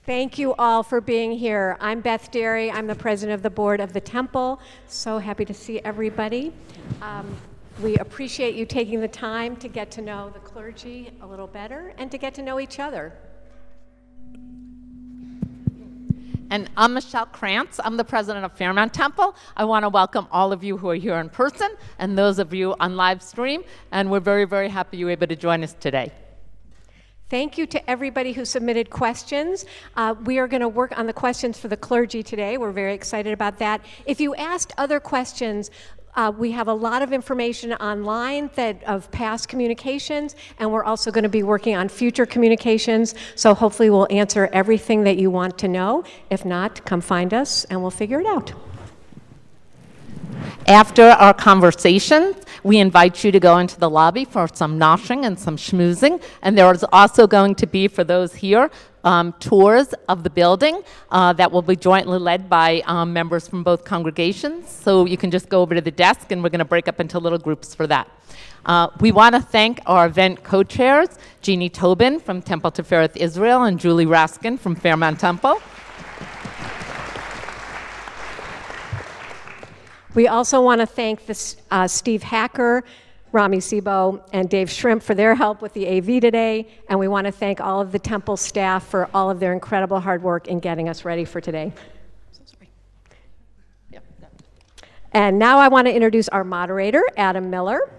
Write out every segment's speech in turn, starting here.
Thank you all for being here. I'm Beth Derry. I'm the president of the board of the Temple. So happy to see everybody. We appreciate you taking the time to get to know the clergy a little better and to get to know each other. And I'm Michelle Krantz. I'm the president of Fairmount Temple. I want to welcome all of you who are here in person and those of you on live stream. And we're very, very happy you were able to join us today. Thank you to everybody who submitted questions. We are going to work on the questions for the clergy today. We're very excited about that. If you asked other questions, we have a lot of information online of past communications, and we're also going to be working on future communications, so hopefully we'll answer everything that you want to know. If not, come find us and we'll figure it out. After our conversation, we invite you to go into the lobby for some noshing and some schmoozing, and there is also going to be, for those here, tours of the building that will be jointly led by members from both congregations. So you can just go over to the desk, and we're going to break up into little groups for that. We want to thank our event co-chairs, Jeannie Tobin from Temple-Tifereth Israel and Julie Raskin from Fairmount Temple. We also want to thank Steve Hacker, Rami Sebo, and Dave Shrimp for their help with the AV today, and we want to thank all of the Temple staff for all of their incredible hard work in getting us ready for today. So sorry. Yep. And now I want to introduce our moderator, Adam Miller.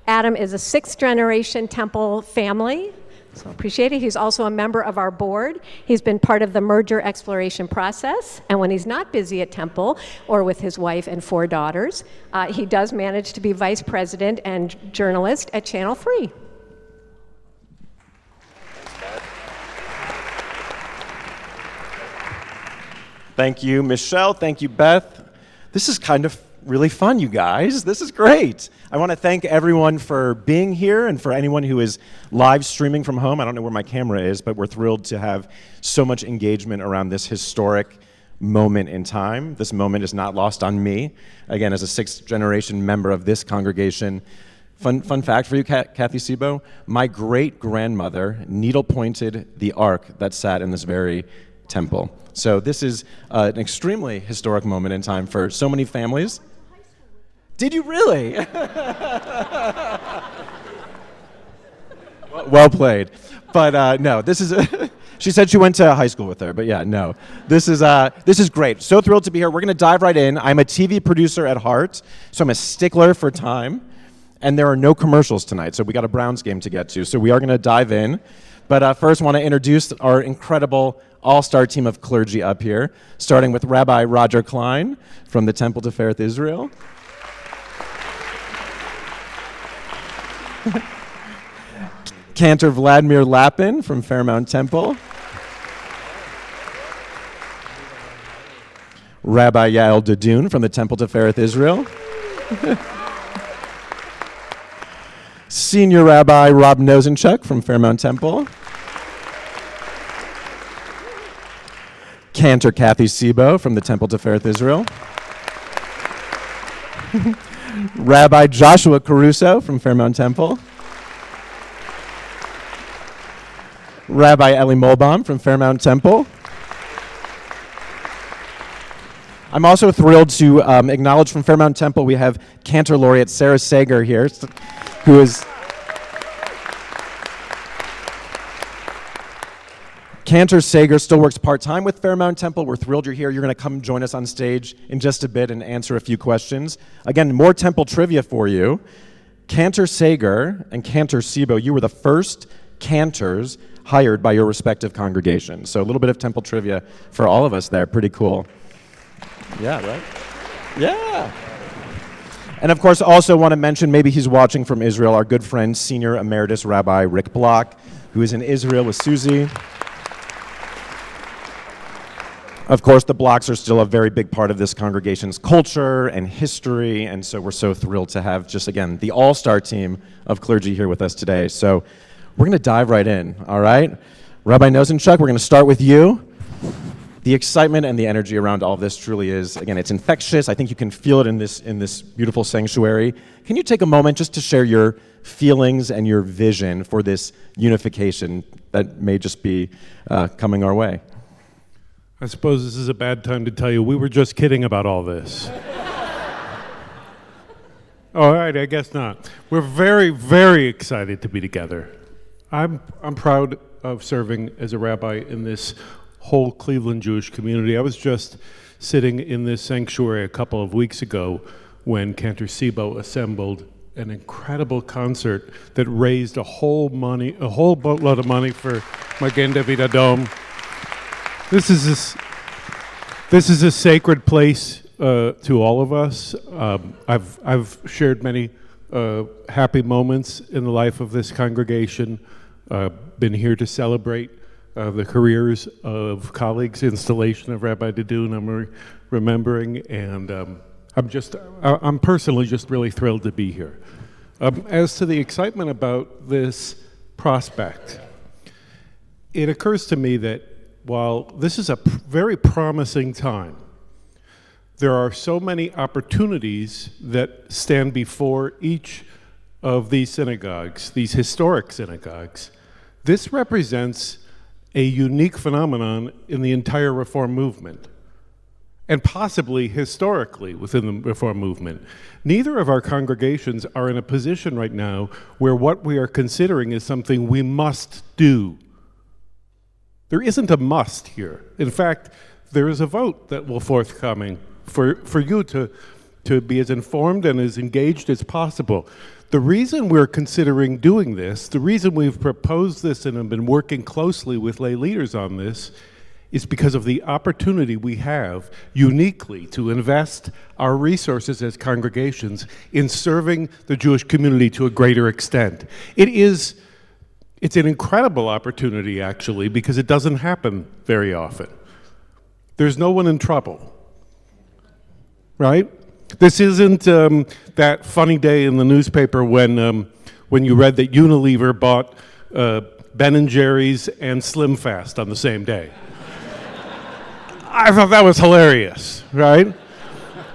Adam is a sixth-generation Temple family, so appreciate it. He's also a member of our board. He's been part of the merger exploration process, and when he's not busy at Temple or with his wife and 4 daughters, he does manage to be vice president and journalist at Channel 3. Thank you, Michelle. Thank you, Beth. This is kind of really fun, you guys. This is great. I want to thank everyone for being here and for anyone who is live streaming from home. I don't know where my camera is, but we're thrilled to have so much engagement around this historic moment in time. This moment is not lost on me. Again, as a sixth-generation member of this congregation, fun fact for you, Kathy Sebo, my great-grandmother needle-pointed the ark that sat in this very temple. So this is an extremely historic moment in time for so many families. Did you really? Well played. But no, this is, she said she went to high school with her, but yeah, no. This is great. So thrilled to be here. We're going to dive right in. I'm a TV producer at heart, so I'm a stickler for time. And there are no commercials tonight, so we got a Browns game to get to. So we are going to dive in. But first, I want to introduce our incredible all-star team of clergy up here, starting with Rabbi Roger Klein from the Temple-Tifereth Israel. Cantor Vladimir Lapin from Fairmount Temple. Rabbi Yael Dadoun from the Temple-Tifereth Israel. Senior Rabbi Rob Nosenchuk from Fairmount Temple. Cantor Kathy Sebo from the Temple-Tifereth Israel. Rabbi Joshua Caruso from Fairmount Temple. Rabbi Eli Molbaum from Fairmount Temple. I'm also thrilled to acknowledge from Fairmount Temple we have Cantor Laureate Sarah Sager here, who is Cantor Sager still works part-time with Fairmount Temple. We're thrilled you're here. You're going to come join us on stage in just a bit and answer a few questions. Again, more Temple trivia for you. Cantor Sager and Cantor Sebo, you were the first cantors hired by your respective congregations. So a little bit of Temple trivia for all of us there. Pretty cool. Yeah, right? Yeah. And of course, also want to mention, maybe he's watching from Israel, our good friend, Senior Emeritus Rabbi Rick Block, who is in Israel with Susie. Of course, the Blocks are still a very big part of this congregation's culture and history, and so we're so thrilled to have just, again, the all-star team of clergy here with us today. So we're going to dive right in, all right? Rabbi Nosenchuk, we're going to start with you. The excitement and the energy around all of this truly is, again, it's infectious. I think you can feel it in this beautiful sanctuary. Can you take a moment just to share your feelings and your vision for this unification that may just be coming our way? I suppose this is a bad time to tell you we were just kidding about all this. All right, I guess not. We're very, very excited to be together. I'm proud of serving as a rabbi in this whole Cleveland Jewish community. I was just sitting in this sanctuary a couple of weeks ago when Cantor Sibo assembled an incredible concert that raised a whole boatload of money for Magen David Adom. This is a sacred place to all of us. I've shared many happy moments in the life of this congregation. Been here to celebrate the careers of colleagues, installation of Rabbi Dadun, I'm remembering, and I'm personally just really thrilled to be here. As to the excitement about this prospect, it occurs to me that while this is a very promising time, there are so many opportunities that stand before each of these synagogues, these historic synagogues. This represents a unique phenomenon in the entire Reform movement, and possibly historically within the Reform movement. Neither of our congregations are in a position right now where what we are considering is something we must do. There isn't a must here. In fact, there is a vote that will forthcoming for you to be as informed and as engaged as possible. The reason we're considering doing this, the reason we've proposed this and have been working closely with lay leaders on this, is because of the opportunity we have uniquely to invest our resources as congregations in serving the Jewish community to a greater extent. It's an incredible opportunity, actually, because it doesn't happen very often. There's no one in trouble, right? This isn't that funny day in the newspaper when you read that Unilever bought Ben & Jerry's and Slim Fast on the same day. I thought that was hilarious, right?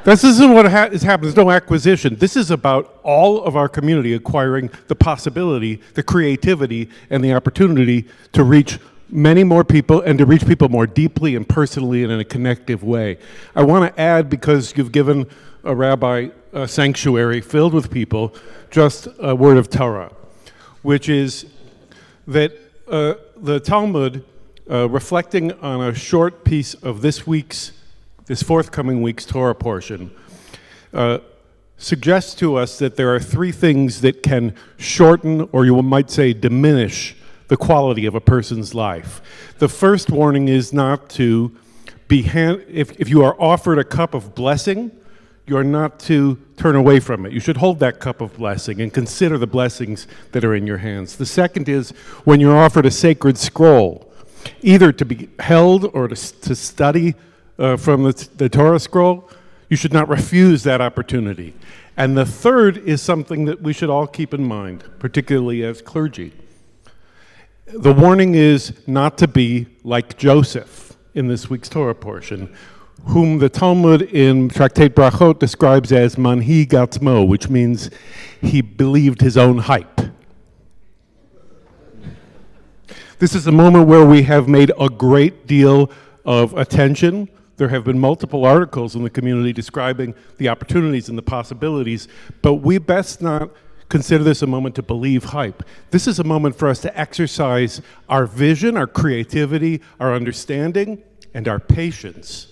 This isn't what is happening. There's no acquisition. This is about all of our community acquiring the possibility, the creativity, and the opportunity to reach many more people and to reach people more deeply and personally and in a connective way. I want to add, because you've given a rabbi a sanctuary filled with people, just a word of Torah, which is that the Talmud, reflecting on a short piece of this forthcoming week's Torah portion, suggests to us that there are three things that can shorten, or you might say diminish, the quality of a person's life. The first warning is not to be, if you are offered a cup of blessing, you are not to turn away from it. You should hold that cup of blessing and consider the blessings that are in your hands. The second is when you're offered a sacred scroll, either to be held or to study from the Torah scroll, you should not refuse that opportunity. And the third is something that we should all keep in mind, particularly as clergy. The warning is not to be like Joseph in this week's Torah portion, whom the Talmud in Tractate Brachot describes as manhi gatzmo, which means he believed his own hype. This is a moment where we have made a great deal of attention. There have been multiple articles in the community describing the opportunities and the possibilities, but we best not consider this a moment to believe hype. This is a moment for us to exercise our vision, our creativity, our understanding, and our patience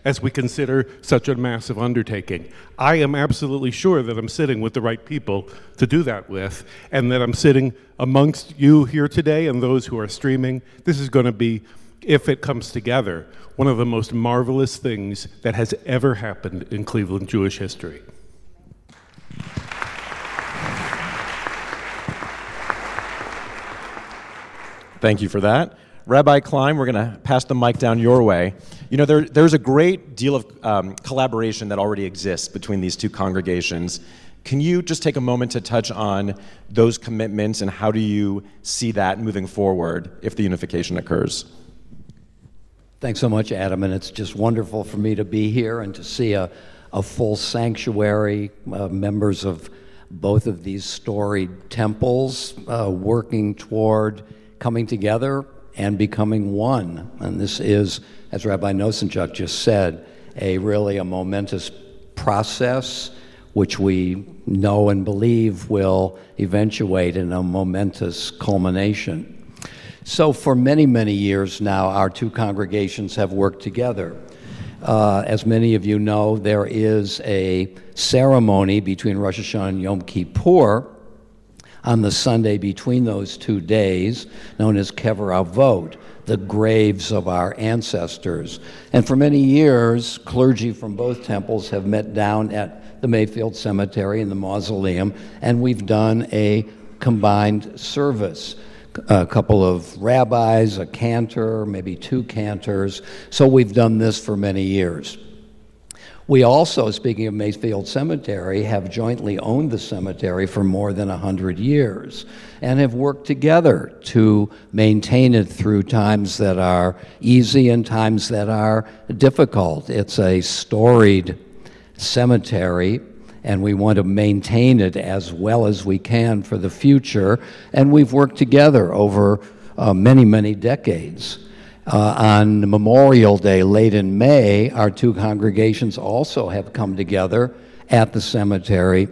as we consider such a massive undertaking. I am absolutely sure that I'm sitting with the right people to do that with, and that I'm sitting amongst you here today and those who are streaming. This is going to be, if it comes together, one of the most marvelous things that has ever happened in Cleveland Jewish history. Thank you for that. Rabbi Klein, we're going to pass the mic down your way. You know, there's a great deal of collaboration that already exists between these two congregations. Can you just take a moment to touch on those commitments and how do you see that moving forward if the unification occurs? Thanks so much, Adam, and it's just wonderful for me to be here and to see a full sanctuary, members of both of these storied temples working toward coming together and becoming one. And this is, as Rabbi Nosenchuk just said, really a momentous process which we know and believe will eventuate in a momentous culmination. So for many, many years now, our two congregations have worked together. As many of you know, there is a ceremony between Rosh Hashanah and Yom Kippur on the Sunday between those 2 days, known as Kever Avot, the graves of our ancestors. And for many years, clergy from both temples have met down at the Mayfield Cemetery in the mausoleum, and we've done a combined service. A couple of rabbis, a cantor, maybe 2 cantors. So we've done this for many years. We also, speaking of Mayfield Cemetery, have jointly owned the cemetery for more than 100 years and have worked together to maintain it through times that are easy and times that are difficult. It's a storied cemetery, and we want to maintain it as well as we can for the future, and we've worked together over many, many decades. On Memorial Day, late in May, our two congregations also have come together at the cemetery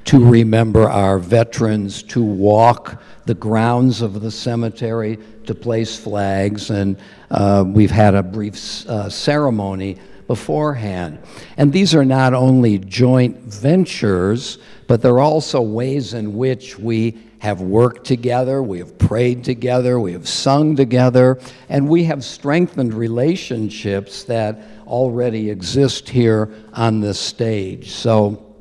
to remember our veterans, to walk the grounds of the cemetery, to place flags, and we've had a brief ceremony beforehand. And these are not only joint ventures, but they're also ways in which we have worked together, we have prayed together, we have sung together, and we have strengthened relationships that already exist here on this stage. So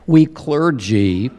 we clergy,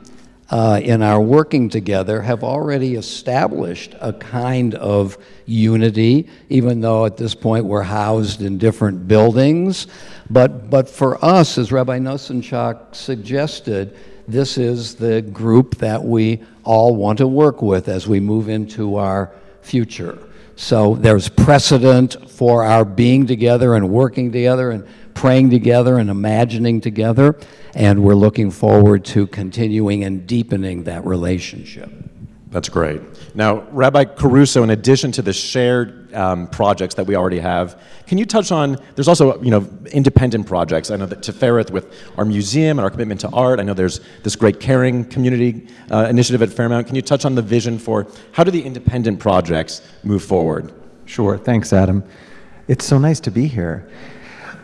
in our working together, have already established a kind of unity, even though at this point we're housed in different buildings. But for us, as Rabbi Nosenchuk suggested, this is the group that we all want to work with as we move into our future. So there's precedent for our being together and working together and praying together and imagining together, and we're looking forward to continuing and deepening that relationship. That's great. Now, Rabbi Caruso, in addition to the shared projects that we already have, can you touch on, there's also, independent projects. I know that Tifereth with our museum and our commitment to art. I know there's this great caring community initiative at Fairmount. Can you touch on the vision for how do the independent projects move forward? Sure. Thanks, Adam. It's so nice to be here.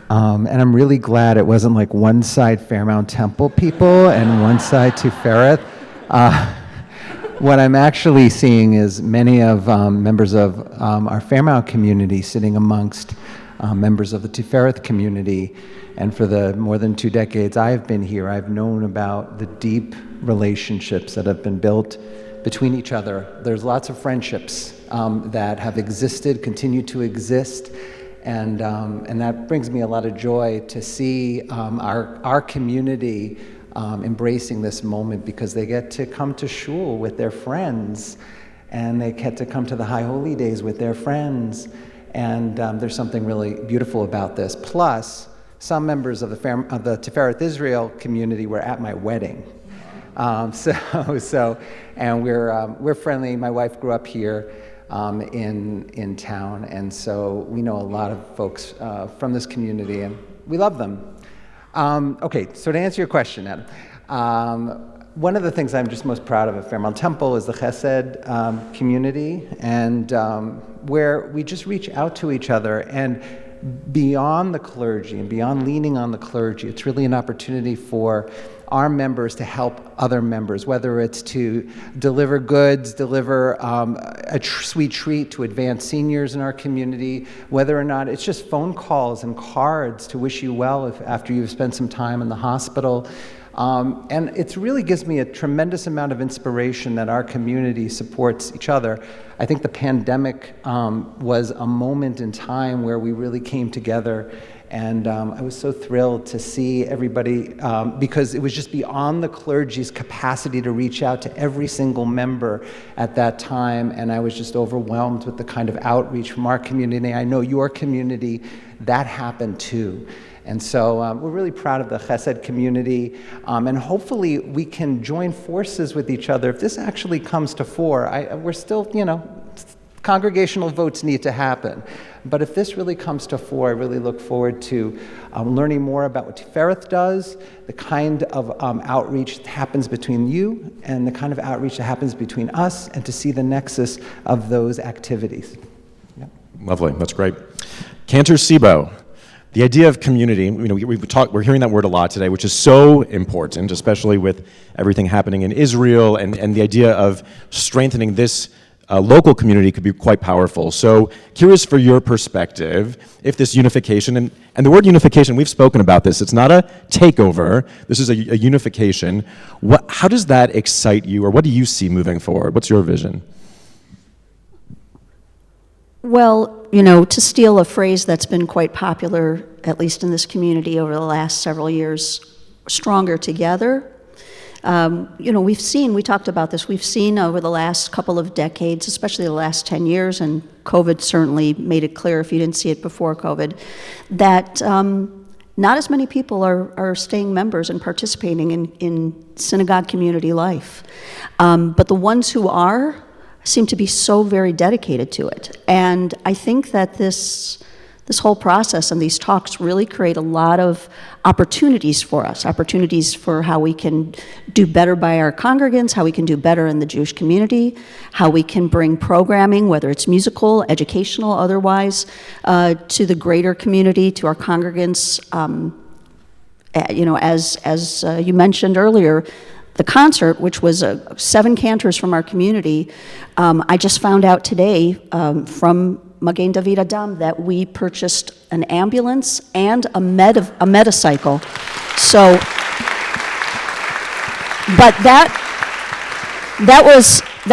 And I'm really glad it wasn't like one side Fairmount Temple people and one side Tifereth. What I'm actually seeing is many of members of our Fairmount community sitting amongst members of the Tifereth community. And for the more than 2 decades I've been here, I've known about the deep relationships that have been built between each other. There's lots of friendships that have existed, continue to exist. And that brings me a lot of joy to see our community embracing this moment, because they get to come to shul with their friends, and they get to come to the High Holy Days with their friends, and there's something really beautiful about this. Plus, some members of the Tifereth Israel community were at my wedding, and we're friendly. My wife grew up here in town, and so we know a lot of folks from this community, and we love them. Okay, so to answer your question, Adam, one of the things I'm just most proud of at Fairmount Temple is the Chesed community, and where we just reach out to each other, and beyond the clergy and beyond leaning on the clergy, it's really an opportunity for our members to help other members, whether it's to deliver goods, deliver a sweet treat to advanced seniors in our community, whether or not it's just phone calls and cards to wish you well after you've spent some time in the hospital. And it really gives me a tremendous amount of inspiration that our community supports each other. I think the pandemic was a moment in time where we really came together, and I was so thrilled to see everybody, because it was just beyond the clergy's capacity to reach out to every single member at that time, and I was just overwhelmed with the kind of outreach from our community. I know your community, that happened too. And so we're really proud of the Chesed community, and hopefully we can join forces with each other. If this actually comes to fore, we're still, congregational votes need to happen. But if this really comes to fore, I really look forward to learning more about what Tifereth does, the kind of outreach that happens between you, and the kind of outreach that happens between us, and to see the nexus of those activities. Yeah. Lovely. That's great. Cantor Sibo. The idea of community, we're hearing that word a lot today, which is so important, especially with everything happening in Israel, and the idea of strengthening this local community could be quite powerful. So curious for your perspective, if this unification, and the word unification, we've spoken about this, it's not a takeover, this is a unification. How does that excite you, or what do you see moving forward? What's your vision? Well, to steal a phrase that's been quite popular, at least in this community over the last several years, stronger together. We talked about this, we've seen over the last couple of decades, especially the last 10 years, and COVID certainly made it clear if you didn't see it before COVID, that not as many people are staying members and participating in synagogue community life. But the ones who are seem to be so very dedicated to it. And I think that this whole process and these talks really create a lot of opportunities for us, opportunities for how we can do better by our congregants, how we can do better in the Jewish community, how we can bring programming, whether it's musical, educational, otherwise, to the greater community, to our congregants. As you mentioned earlier, the concert, which was 7 cantors from our community, I just found out today from Magen David Adam that we purchased an ambulance and a metacycle. So, but that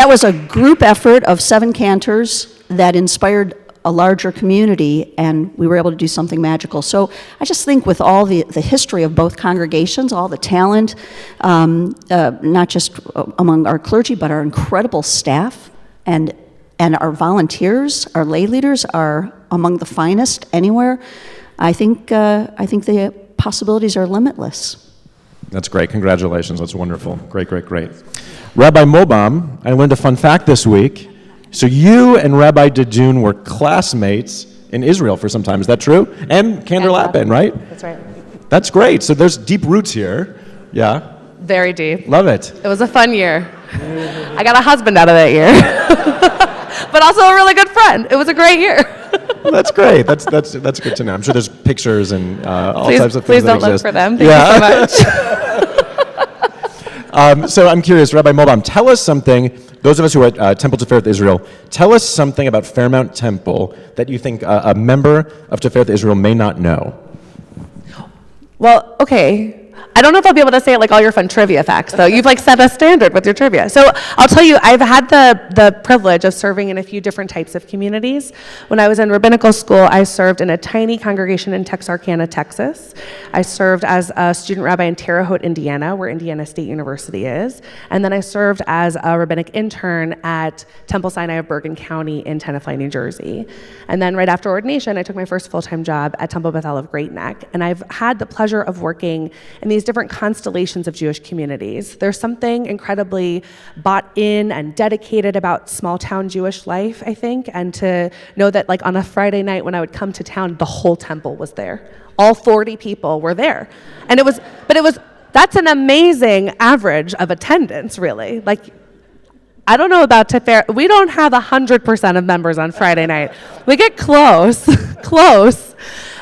was a group effort of 7 cantors that inspired a larger community, and we were able to do something magical. So I just think with all the history of both congregations, all the talent, not just among our clergy, but our incredible staff and our volunteers, our lay leaders are among the finest anywhere. I think the possibilities are limitless. That's great. Congratulations. That's wonderful. Great, great, great. Rabbi Mobam, I learned a fun fact this week. So you and Rabbi Dadun were classmates in Israel for some time. Is that true? And Cantor Lapin, right? That's right. That's great. So there's deep roots here. Yeah. Very deep. Love it. It was a fun year. I got a husband out of that year. But also a really good friend. It was a great year. Well, that's great. That's good to know. I'm sure there's pictures and all types of things please that don't look exist. for them. Thank you so much. So I'm curious, Rabbi Mobam, tell us something, those of us who are at Temple-Tifereth Israel, tell us something about Fairmount Temple that you think a member of Tifereth Israel may not know. Well, okay. I don't know if I'll be able to say it like all your fun trivia facts, though. You've set a standard with your trivia. So I'll tell you, I've had the privilege of serving in a few different types of communities. When I was in rabbinical school, I served in a tiny congregation in Texarkana, Texas. I served as a student rabbi in Terre Haute, Indiana, where Indiana State University is. And then I served as a rabbinic intern at Temple Sinai of Bergen County in Tenafly, New Jersey. And then right after ordination, I took my first full-time job at Temple Bethel of Great Neck. And I've had the pleasure of working in these different constellations of Jewish communities. There's something incredibly bought in and dedicated about small town Jewish life, I think, and to know that on a Friday night when I would come to town, the whole temple was there. All 40 people were there. And that's an amazing average of attendance, really. I don't know about Tifereth. We don't have 100% of members on Friday night. We get close, close.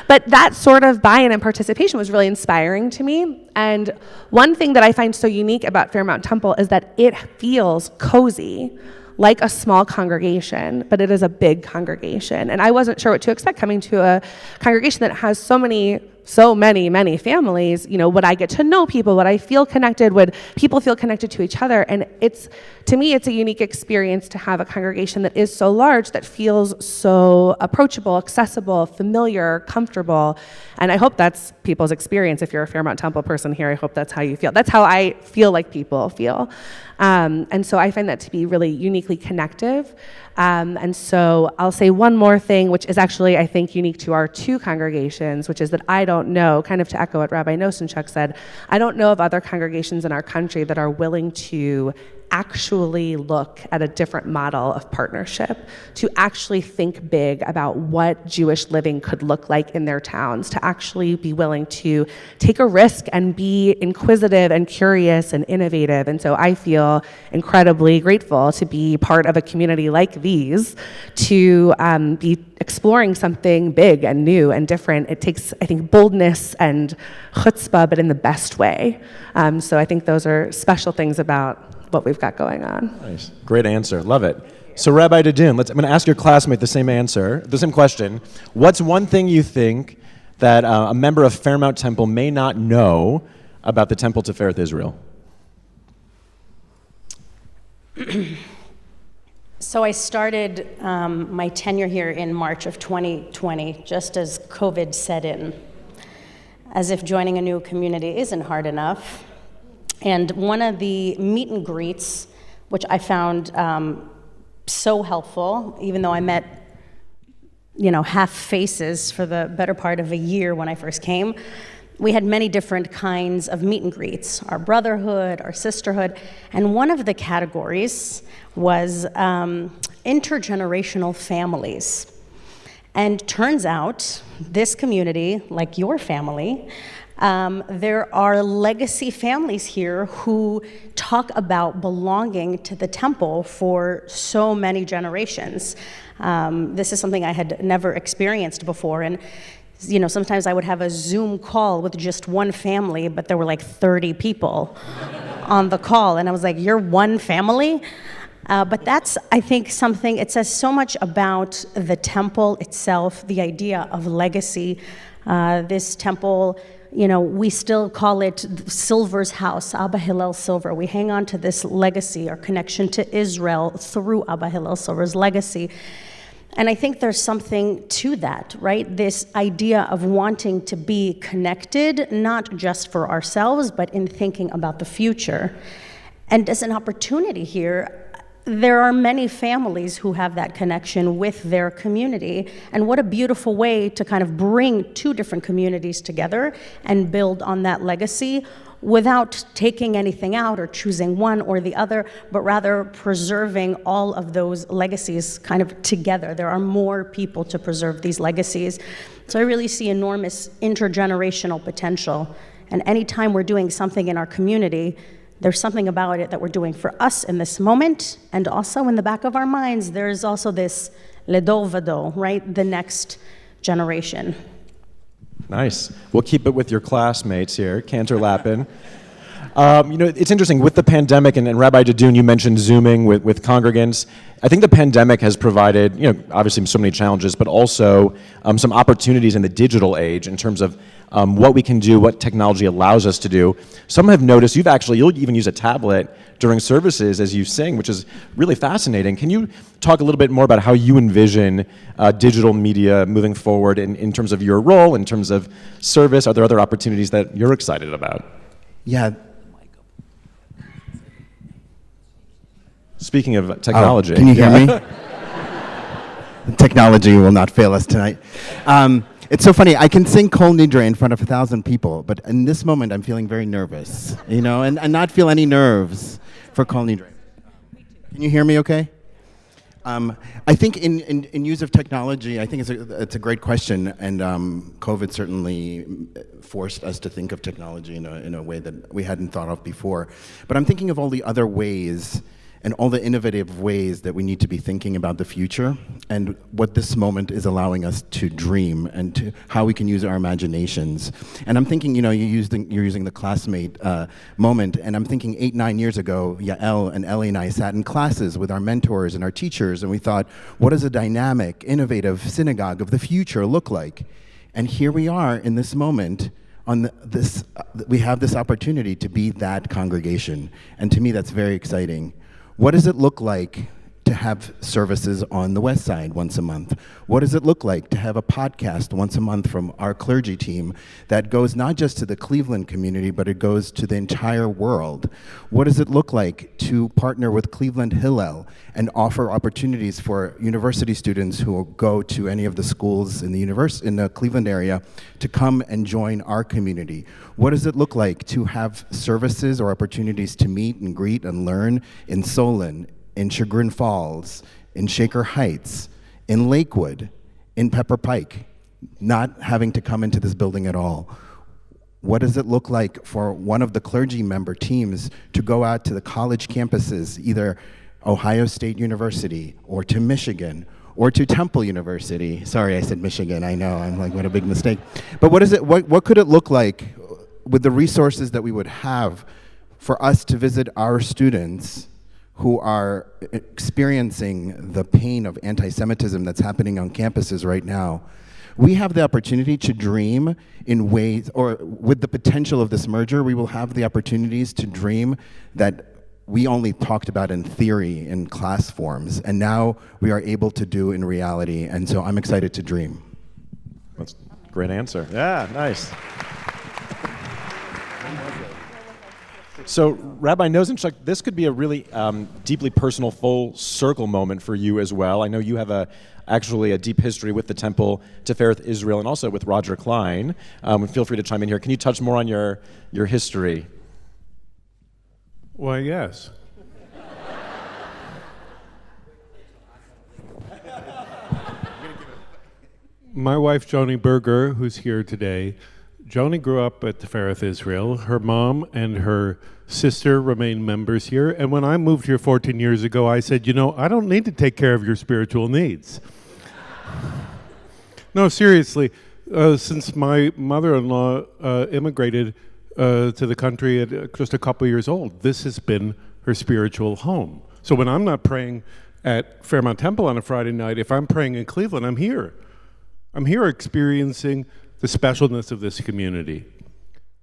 But that sort of buy-in and participation was really inspiring to me. And one thing that I find so unique about Fairmount Temple is that it feels cozy, like a small congregation, but it is a big congregation. And I wasn't sure what to expect coming to a congregation that has so many families. Would I get to know people? Would I feel connected? Would people feel connected to each other? And to me, it's a unique experience to have a congregation that is so large, that feels so approachable, accessible, familiar, comfortable. And I hope that's people's experience. If you're a Fairmount Temple person here, I hope that's how you feel. That's how I feel like people feel. And so I find that to be really uniquely connective. And so I'll say one more thing, which is actually, I think, unique to our two congregations, which is that I don't know, kind of to echo what Rabbi Nosenchuk said, I don't know of other congregations in our country that are willing to actually look at a different model of partnership, to actually think big about what Jewish living could look like in their towns, to actually be willing to take a risk and be inquisitive and curious and innovative. And so I feel incredibly grateful to be part of a community like these, to be exploring something big and new and different. It takes, I think, boldness and chutzpah, but in the best way. So I think those are special things about what we've got going on. Nice. Great answer. Love it. So Rabbi Dudun, I'm going to ask your classmate the same question. What's one thing you think that a member of Fairmount Temple may not know about the Temple-Tifereth Israel? So I started my tenure here in March of 2020, just as COVID set in, as if joining a new community isn't hard enough. And one of the meet and greets, which I found so helpful, even though I met, half faces for the better part of a year when I first came, we had many different kinds of meet and greets, our brotherhood, our sisterhood, and one of the categories was intergenerational families. And turns out, this community, like your family, there are legacy families here who talk about belonging to the temple for so many generations. This is something I had never experienced before, and sometimes I would have a Zoom call with just one family, but there were like 30 people on the call, and I was like, "You're one family?" But that's, I think, something, it says so much about the temple itself, the idea of legacy. This temple, we still call it Silver's house, Abba Hillel Silver. We hang on to this legacy, our connection to Israel through Abba Hillel Silver's legacy. And I think there's something to that, right? This idea of wanting to be connected, not just for ourselves, but in thinking about the future. And as an opportunity here, there are many families who have that connection with their community, and what a beautiful way to kind of bring two different communities together and build on that legacy without taking anything out or choosing one or the other, but rather preserving all of those legacies kind of together. There are more people to preserve these legacies. So I really see enormous intergenerational potential, and anytime we're doing something in our community, there's something about it that we're doing for us in this moment, and also in the back of our minds, there's also this ledor vador, right? The next generation. Nice. We'll keep it with your classmates here, Cantor Lappin. It's interesting, with the pandemic, and Rabbi Dudun, you mentioned Zooming with congregants. I think the pandemic has provided, obviously so many challenges, but also some opportunities in the digital age in terms of what we can do, what technology allows us to do. Some have noticed you'll even use a tablet during services as you sing, which is really fascinating. Can you talk a little bit more about how you envision digital media moving forward in terms of your role, in terms of service? Are there other opportunities that you're excited about? Yeah. Speaking of technology. Can you hear me? Technology will not fail us tonight. It's so funny. I can sing Kol Nidre in front of 1,000 people, but in this moment, I'm feeling very nervous, and not feel any nerves for Kol Nidre. Can you hear me okay? I think in use of technology, I think it's a great question, and COVID certainly forced us to think of technology in a way that we hadn't thought of before. But I'm thinking of all the other ways and all the innovative ways that we need to be thinking about the future and what this moment is allowing us to dream and to how we can use our imaginations. And I'm thinking, you're using the classmate moment, and I'm thinking 8-9 years ago, Yael and Ellie and I sat in classes with our mentors and our teachers, and we thought, what does a dynamic, innovative synagogue of the future look like? And here we are in this moment. We have this opportunity to be that congregation, and to me that's very exciting. What does it look like to have services on the West Side once a month? What does it look like to have a podcast once a month from our clergy team that goes not just to the Cleveland community, but it goes to the entire world? What does it look like to partner with Cleveland Hillel and offer opportunities for university students who go to any of the schools in the Cleveland area to come and join our community? What does it look like to have services or opportunities to meet and greet and learn in Solon, in Chagrin Falls, in Shaker Heights, in Lakewood, in Pepper Pike, not having to come into this building at all? What does it look like for one of the clergy member teams to go out to the college campuses, either Ohio State University or to Michigan or to Temple University? Sorry, I said Michigan, I know, I'm like, what a big mistake. But what could it look like with the resources that we would have for us to visit our students who are experiencing the pain of anti-Semitism that's happening on campuses right now? We have the opportunity to dream in ways, or with the potential of this merger, we will have the opportunities to dream that we only talked about in theory in class forms, and now we are able to do in reality, and so I'm excited to dream. That's a great answer. Yeah, nice. So, Rabbi Nosenchuk, this could be a really deeply personal full circle moment for you as well. I know you have actually a deep history with the Temple-Tifereth Israel and also with Roger Klein. Feel free to chime in here. Can you touch more on your history? Why, yes. My wife, Joni Berger, who's here today, Joni grew up at Tifereth Israel. Her mom and her sister remain members here. And when I moved here 14 years ago, I said, I don't need to take care of your spiritual needs. No, seriously, since my mother-in-law immigrated to the country at just a couple years old, this has been her spiritual home. So when I'm not praying at Fairmount Temple on a Friday night, if I'm praying in Cleveland, I'm here. I'm here experiencing the specialness of this community.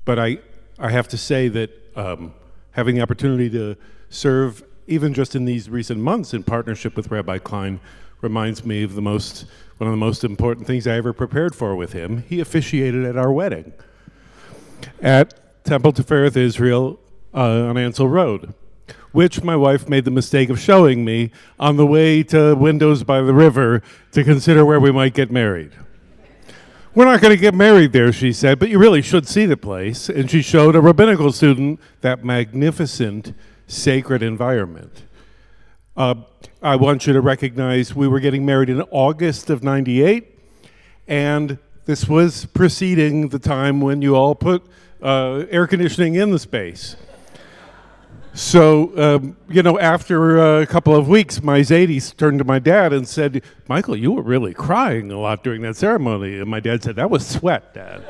But I have to say that having the opportunity to serve, even just in these recent months in partnership with Rabbi Klein, reminds me of one of the most important things I ever prepared for with him. He officiated at our wedding at Temple-Tifereth Israel on Ansel Road, which my wife made the mistake of showing me on the way to Windows by the River to consider where we might get married. We're not going to get married there, she said, but you really should see the place. And she showed a rabbinical student that magnificent, sacred environment. I want you to recognize we were getting married in August of '98, and this was preceding the time when you all put air conditioning in the space. So, after a couple of weeks, my Zadie turned to my dad and said, "Michael, you were really crying a lot during that ceremony." And my dad said, "That was sweat, Dad."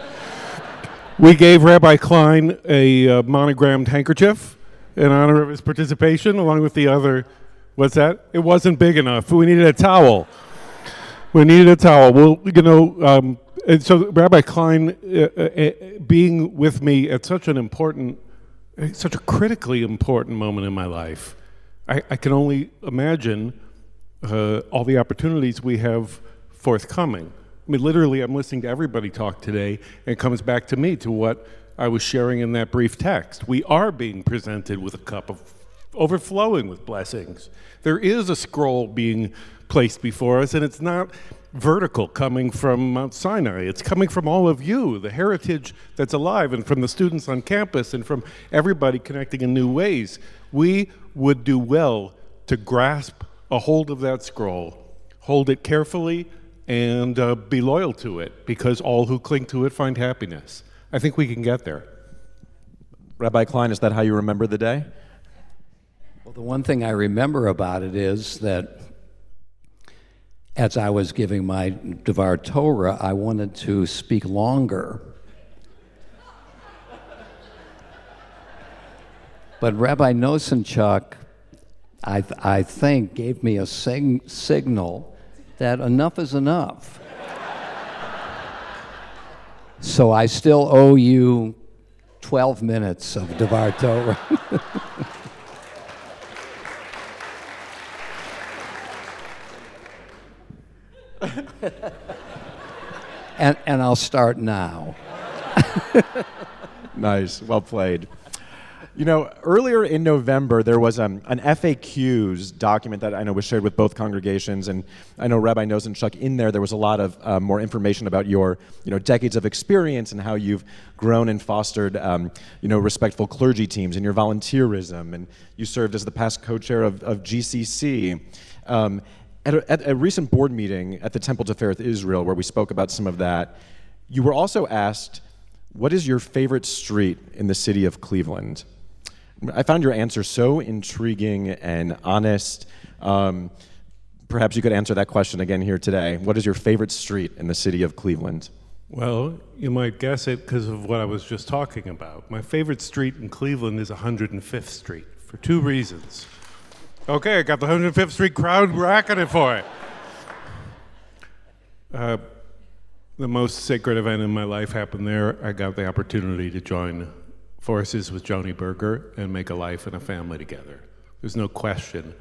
We gave Rabbi Klein a monogrammed handkerchief in honor of his participation, along with the other. What's that? It wasn't big enough. We needed a towel. Well, and so Rabbi Klein being with me at such a critically important moment in my life, I can only imagine all the opportunities we have forthcoming. I mean, literally, I'm listening to everybody talk today, and it comes back to me, to what I was sharing in that brief text. We are being presented with a cup of overflowing with blessings. There is a scroll being placed before us, and it's not vertical coming from Mount Sinai. It's coming from all of you, the heritage that's alive, and from the students on campus, and from everybody connecting in new ways. We would do well to grasp a hold of that scroll, hold it carefully, and be loyal to it, because all who cling to it find happiness. I think we can get there. Rabbi Klein, is that how you remember the day? Well, the one thing I remember about it is that as I was giving my Devar Torah, I wanted to speak longer. But Rabbi Nosenchuk, I think, gave me a signal that enough is enough. So I still owe you 12 minutes of Devar Torah. And I'll start now. Nice. Well played. You know, earlier in November, there was an FAQs document that I know was shared with both congregations, and I know Rabbi Nosenchuk, in there was a lot of more information about your, decades of experience and how you've grown and fostered, respectful clergy teams and your volunteerism, and you served as the past co-chair of GCC. At a recent board meeting at the Temple-Tifereth Israel, where we spoke about some of that, you were also asked, what is your favorite street in the city of Cleveland? I found your answer so intriguing and honest. Perhaps you could answer that question again here today. What is your favorite street in the city of Cleveland? Well, you might guess it because of what I was just talking about. My favorite street in Cleveland is 105th Street for two reasons. Okay, I got the 105th Street crowd racking it for it. The most sacred event in my life happened there. I got the opportunity to join forces with Joni Berger and make a life and a family together. There's no question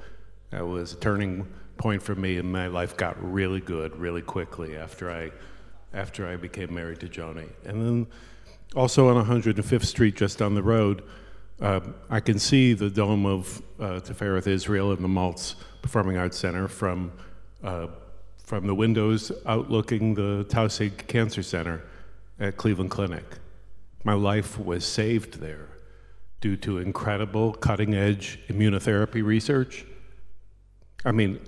that was a turning point for me, and my life got really good really quickly after I became married to Joni. And then also on 105th Street, just down the road, I can see the dome of Tifereth Israel and the Maltz Performing Arts Center from the windows outlooking the Tausig Cancer Center at Cleveland Clinic. My life was saved there due to incredible cutting-edge immunotherapy research. I mean,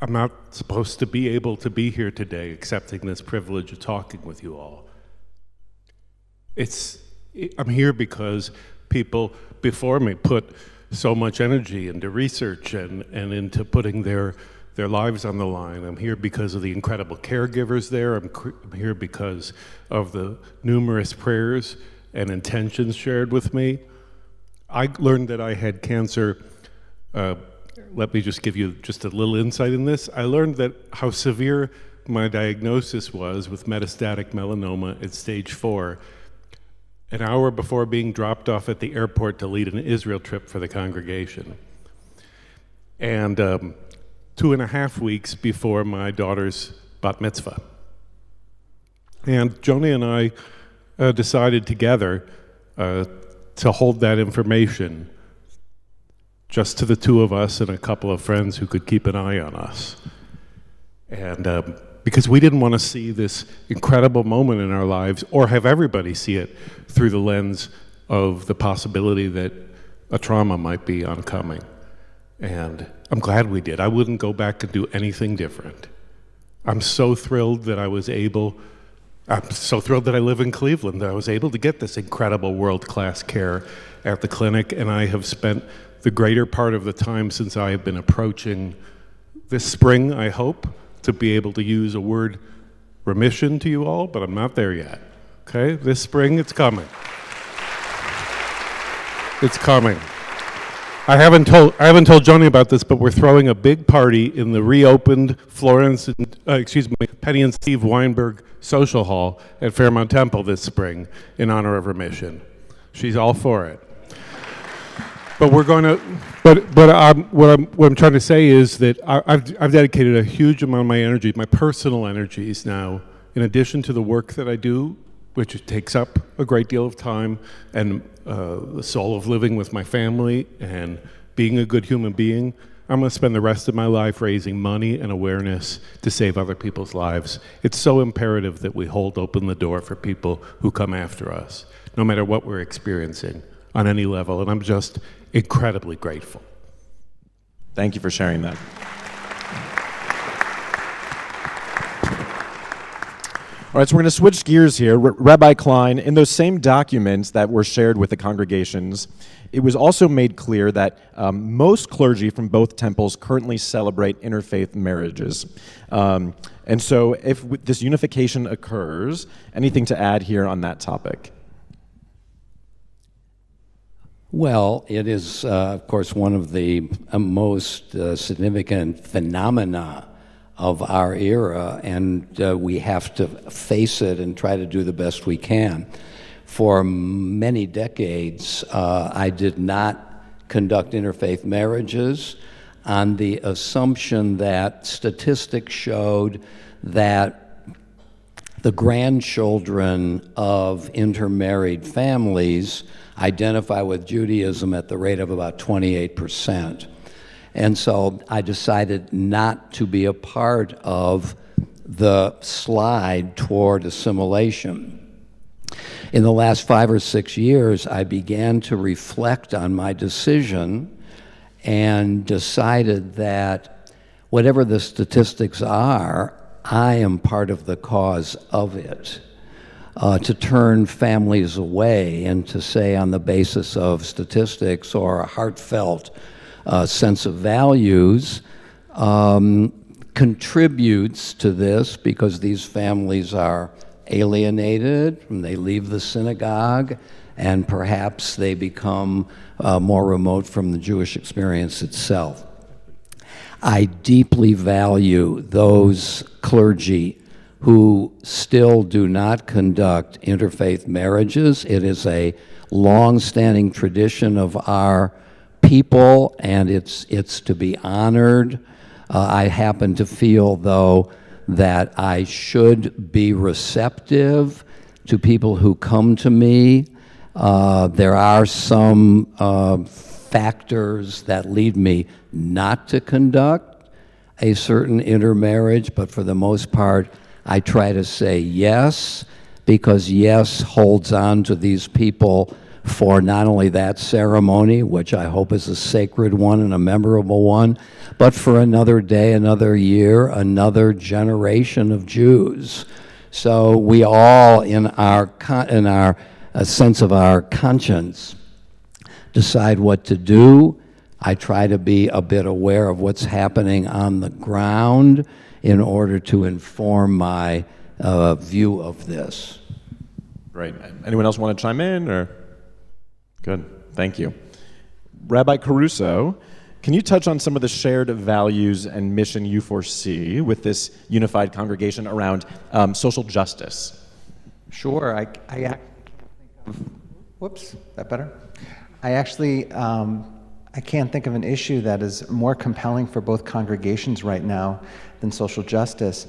I'm not supposed to be able to be here today accepting this privilege of talking with you all. I'm here because people before me put so much energy into research and into putting their lives on the line. I'm here because of the incredible caregivers there. I'm here because of the numerous prayers and intentions shared with me. I learned that I had cancer. Let me just give you just a little insight in this. I learned that how severe my diagnosis was with metastatic melanoma at stage 4, an hour before being dropped off at the airport to lead an Israel trip for the congregation. And 2.5 weeks before my daughter's bat mitzvah. And Joni and I decided together to hold that information just to the two of us and a couple of friends who could keep an eye on us. And because we didn't want to see this incredible moment in our lives or have everybody see it through the lens of the possibility that a trauma might be oncoming. And I'm glad we did. I wouldn't go back and do anything different. I'm so thrilled that I live in Cleveland, that I was able to get this incredible world-class care at the clinic, and I have spent the greater part of the time since I have been approaching this spring, I hope, to be able to use a word remission to you all, but I'm not there yet. Okay? This spring, it's coming. It's coming. I haven't told Joni about this, but we're throwing a big party in the reopened Penny and Steve Weinberg Social Hall at Fairmount Temple this spring in honor of remission. She's all for it. But we're going to. What I'm trying to say is that I've dedicated a huge amount of my energy, my personal energies now, in addition to the work that I do, which takes up a great deal of time, and the soul of living with my family and being a good human being. I'm going to spend the rest of my life raising money and awareness to save other people's lives. It's so imperative that we hold open the door for people who come after us, no matter what we're experiencing on any level, and I'm just incredibly grateful. Thank you for sharing that. All right, so we're going to switch gears here. Rabbi Klein, in those same documents that were shared with the congregations, it was also made clear that most clergy from both temples currently celebrate interfaith marriages. And so if this unification occurs, anything to add here on that topic? Well, it is, of course, one of the most significant phenomena of our era, and we have to face it and try to do the best we can. For many decades, I did not conduct interfaith marriages on the assumption that statistics showed that the grandchildren of intermarried families identify with Judaism at the rate of about 28%. And so I decided not to be a part of the slide toward assimilation. In the last 5 or 6 years, I began to reflect on my decision and decided that whatever the statistics are, I am part of the cause of it. To turn families away and to say on the basis of statistics or a heartfelt sense of values contributes to this, because these families are alienated and they leave the synagogue, and perhaps they become more remote from the Jewish experience itself. I deeply value those clergy who still do not conduct interfaith marriages. It is a long-standing tradition of our people, and it's to be honored. I happen to feel, though, that I should be receptive to people who come to me. There are some factors that lead me not to conduct a certain intermarriage, but for the most part, I try to say yes, because yes holds on to these people for not only that ceremony, which I hope is a sacred one and a memorable one, but for another day, another year, another generation of Jews. So we all, in our sense of our conscience, decide what to do. I try to be a bit aware of what's happening on the ground in order to inform my view of this. Great. Anyone else want to chime in? Or good. Thank you. Rabbi Caruso, can you touch on some of the shared values and mission you foresee with this unified congregation around social justice? Sure. Whoops, that better? I actually, I can't think of an issue that is more compelling for both congregations right now than social justice.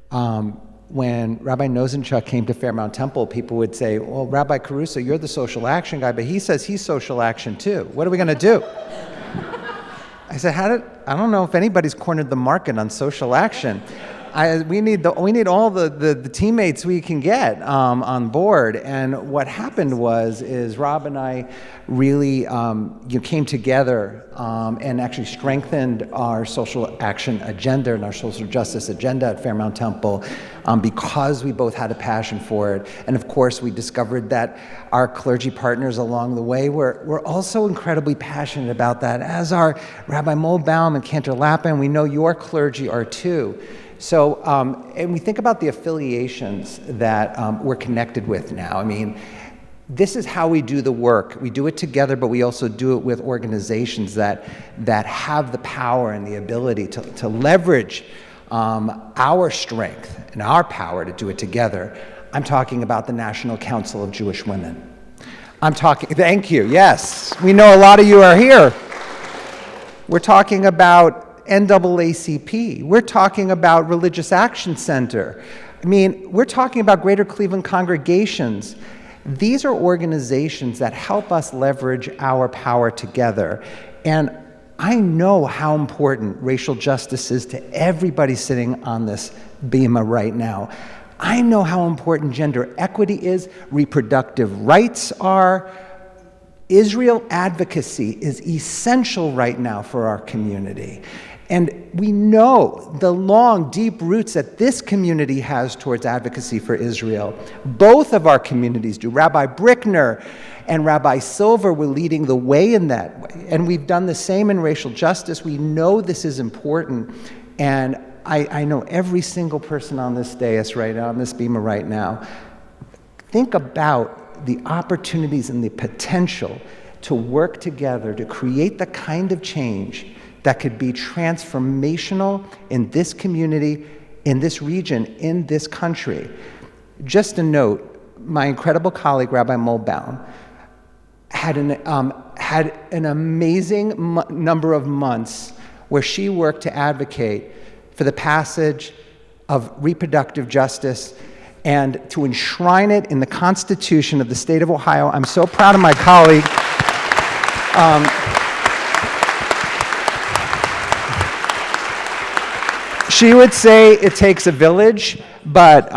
When Rabbi Nosenchuk came to Fairmount Temple, people would say, well, Rabbi Caruso, you're the social action guy, but he says he's social action too. What are we going to do? I said, I don't know if anybody's cornered the market on social action. We need all the teammates we can get on board. And what happened is Rob and I really came together and actually strengthened our social action agenda and our social justice agenda at Fairmount Temple because we both had a passion for it. And of course, we discovered that our clergy partners along the way were also incredibly passionate about that, as are Rabbi Mulbaum and Cantor Lappin. We know your clergy are too. So, and we think about the affiliations that we're connected with now. I mean, this is how we do the work. We do it together, but we also do it with organizations that have the power and the ability to leverage our strength and our power to do it together. I'm talking about the National Council of Jewish Women. Thank you, yes. We know a lot of you are here. We're talking about NAACP. We're talking about Religious Action Center. I mean, we're talking about Greater Cleveland congregations. These are organizations that help us leverage our power together. And I know how important racial justice is to everybody sitting on this bema right now. I know how important gender equity is, reproductive rights are. Israel advocacy is essential right now for our community. And we know the long, deep roots that this community has towards advocacy for Israel. Both of our communities do. Rabbi Brickner and Rabbi Silver were leading the way in that way. And we've done the same in racial justice. We know this is important. And I know every single person on this dais right now, on this bema right now, think about the opportunities and the potential to work together to create the kind of change that could be transformational in this community, in this region, in this country. Just a note, my incredible colleague, Rabbi Mulbaum, had an amazing number of months where she worked to advocate for the passage of reproductive justice and to enshrine it in the Constitution of the state of Ohio. I'm so proud of my colleague. She would say it takes a village, but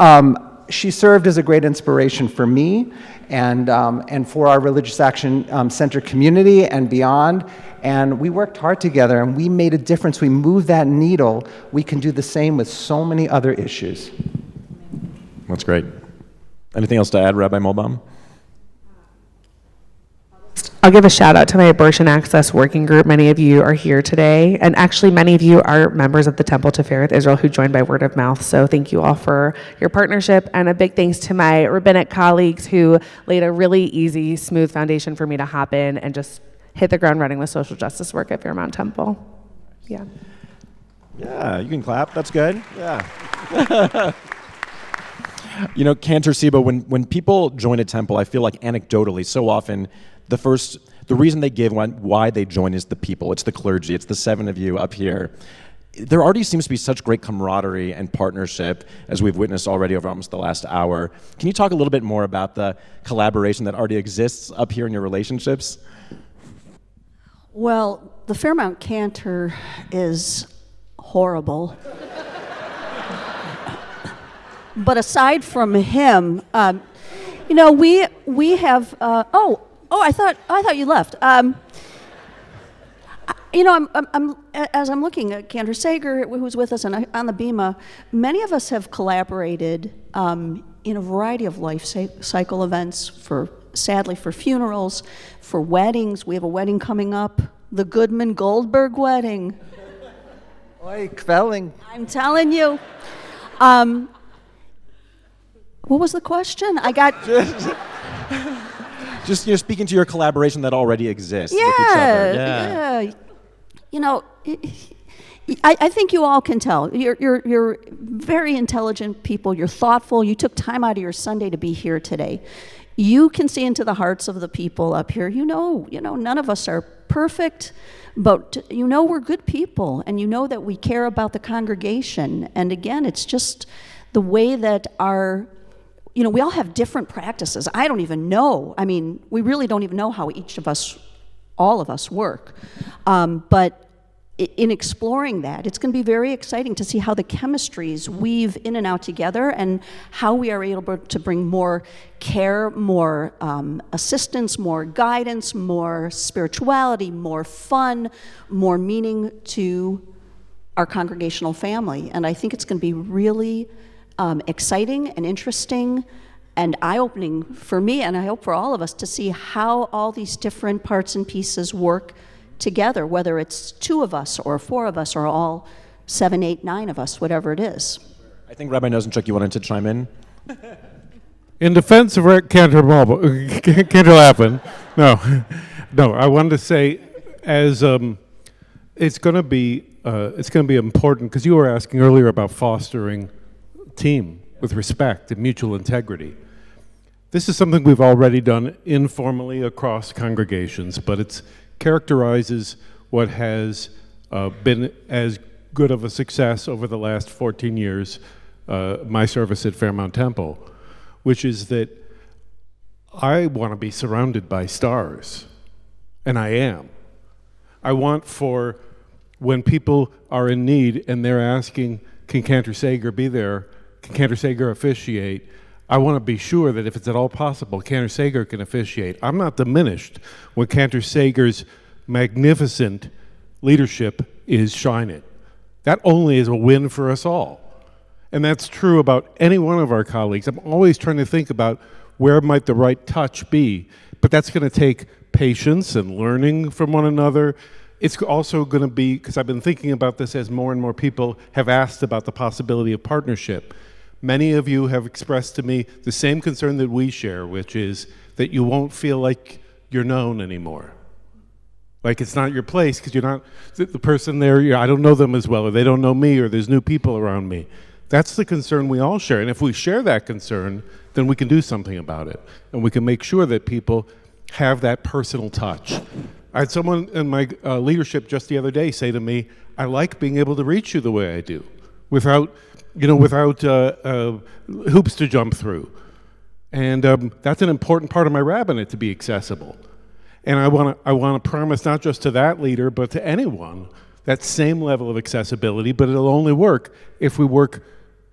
she served as a great inspiration for me and for our Religious Action Center community and beyond. And we worked hard together, and we made a difference. We moved that needle. We can do the same with so many other issues. That's great. Anything else to add, Rabbi Molbaum? I'll give a shout out to my abortion access working group. Many of you are here today, and actually many of you are members of the Temple-Tifereth Israel who joined by word of mouth. So thank you all for your partnership, and a big thanks to my rabbinic colleagues who laid a really easy, smooth foundation for me to hop in and just hit the ground running with social justice work at Fairmount Temple. Yeah. Yeah, you can clap. That's good. Yeah. You know, Cantor Sibo, when people join a temple, I feel like anecdotally, so often, the reason they give why they join is the people. It's the clergy. It's the 7 of you up here. There already seems to be such great camaraderie and partnership, as we've witnessed already over almost the last hour. Can you talk a little bit more about the collaboration that already exists up here in your relationships? Well, the Fairmount Cantor is horrible. But aside from him, you know, we have. I thought you left. You know, as I'm looking at Cantor Sager, who's with us on the Bema, many of us have collaborated in a variety of life cycle events. Sadly, for funerals, for weddings. We have a wedding coming up, the Goodman Goldberg wedding. Oi, Kvelling. I'm telling you. What was the question? I got. Just speaking to your collaboration that already exists with each other. Yeah. You know, I think you all can tell. You're very intelligent people. You're thoughtful. You took time out of your Sunday to be here today. You can see into the hearts of the people up here. You know, none of us are perfect, but you know we're good people, and you know that we care about the congregation. And again, it's just the way that we all have different practices. I don't even know. I mean, we really don't even know how all of us work. But in exploring that, it's going to be very exciting to see how the chemistries weave in and out together and how we are able to bring more care, more assistance, more guidance, more spirituality, more fun, more meaning to our congregational family. And I think it's going to be really exciting and interesting and eye-opening for me, and I hope for all of us, to see how all these different parts and pieces work together, whether it's 2 of us or 4 of us or all 7, 8, 9 of us, whatever it is. I think Rabbi Nosenchuk, you wanted to chime in? In defense of Cantor Lappin, no, I wanted to say, as it's going to be important, because you were asking earlier about fostering team with respect and mutual integrity. This is something we've already done informally across congregations, but it characterizes what has been as good of a success over the last 14 years, my service at Fairmount Temple, which is that I want to be surrounded by stars, and I am. I want for when people are in need and they're asking, can Cantor Sager be there? Can Cantor Sager officiate? I want to be sure that if it's at all possible, Cantor Sager can officiate. I'm not diminished when Cantor Sager's magnificent leadership is shining. That only is a win for us all. And that's true about any one of our colleagues. I'm always trying to think about where might the right touch be, but that's going to take patience and learning from one another. It's also going to be, because I've been thinking about this as more and more people have asked about the possibility of partnership. Many of you have expressed to me the same concern that we share, which is that you won't feel like you're known anymore. Like it's not your place because you're not the person there, I don't know them as well, or they don't know me, or there's new people around me. That's the concern we all share. And if we share that concern, then we can do something about it. And we can make sure that people have that personal touch. I had someone in my leadership just the other day say to me, I like being able to reach you the way I do, without without hoops to jump through. And that's an important part of my rabbinate, to be accessible. And I want to promise not just to that leader, but to anyone, that same level of accessibility, but it'll only work if we work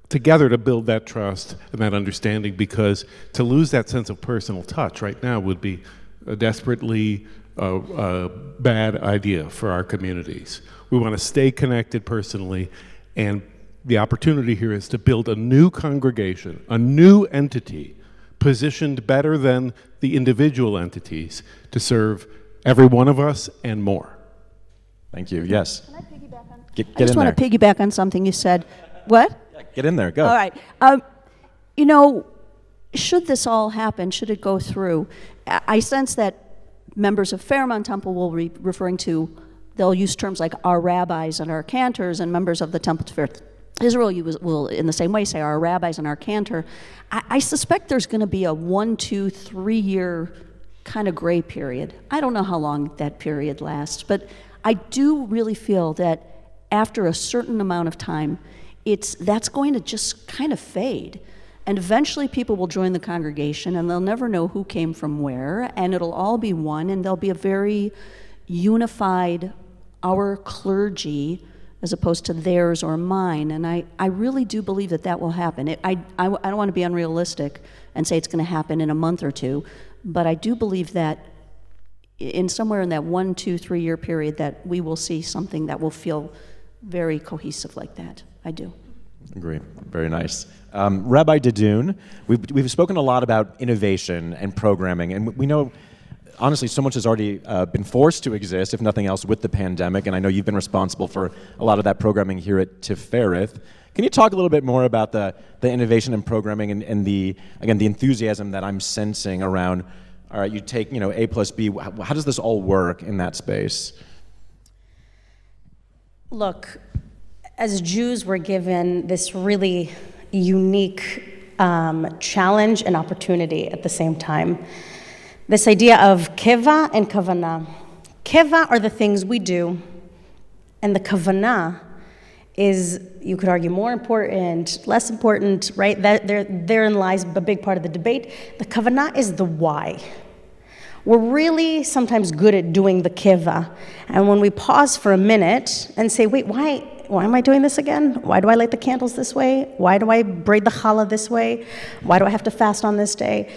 together to build that trust and that understanding, because to lose that sense of personal touch right now would be a desperately bad idea for our communities. We want to stay connected personally, and the opportunity here is to build a new congregation, a new entity, positioned better than the individual entities to serve every one of us and more. Thank you. Yes. Can I piggyback on? Get I just in want there. to piggyback on something you said. What? Get in there. Go. All right. Should this all happen, should it go through, I sense that members of Fairmont Temple will be referring to, they'll use terms like our rabbis and our cantors, and members of the Temple-Tifereth Israel will in the same way say our rabbis and our cantor. I suspect there's going to be a 1, 2, 3 year kind of gray period. I don't know how long that period lasts, but I do really feel that after a certain amount of time, that's going to just kind of fade. And eventually people will join the congregation and they'll never know who came from where, and it'll all be one, and there'll be a very unified, our clergy, as opposed to theirs or mine. And I really do believe that will happen. I don't want to be unrealistic and say it's going to happen in a month or two, but I do believe that in somewhere in that 1, 2, 3 year period that we will see something that will feel very cohesive like that. I do. Agree. Very nice. Rabbi Dadoun, we've spoken a lot about innovation and programming, and we know, honestly, so much has already been forced to exist, if nothing else, with the pandemic, and I know you've been responsible for a lot of that programming here at Tifereth. Can you talk a little bit more about the innovation and programming and the enthusiasm that I'm sensing around, all right, you take, A plus B, how does this all work in that space? Look, as Jews, we're given this really unique challenge and opportunity at the same time. This idea of keva and kavanah. Keva are the things we do, and the kavanah is, you could argue, more important, less important, right? Therein lies a big part of the debate. The kavanah is the why. We're really sometimes good at doing the keva, and when we pause for a minute and say, wait, why am I doing this again? Why do I light the candles this way? Why do I braid the challah this way? Why do I have to fast on this day?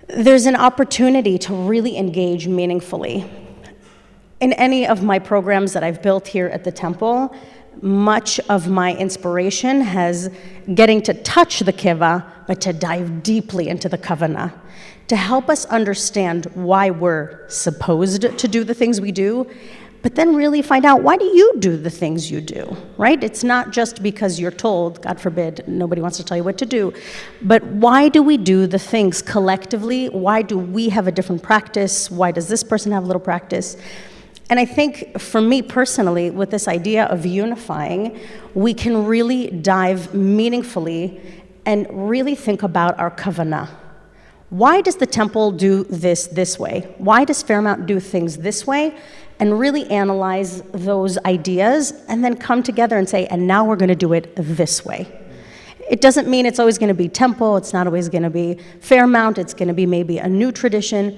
There's an opportunity to really engage meaningfully. In any of my programs that I've built here at the temple, much of my inspiration has getting to touch the kiva, but to dive deeply into the kavanah, to help us understand why we're supposed to do the things we do, but then really find out, why do you do the things you do, right? It's not just because you're told, God forbid, nobody wants to tell you what to do, but why do we do the things collectively? Why do we have a different practice? Why does this person have a little practice? And I think for me personally, with this idea of unifying, we can really dive meaningfully and really think about our kavanah. Why does the temple do this way? Why does Fairmount do things this way? And really analyze those ideas and then come together and say, and now we're going to do it this way. It doesn't mean it's always going to be temple, it's not always going to be Fairmount, it's going to be maybe a new tradition.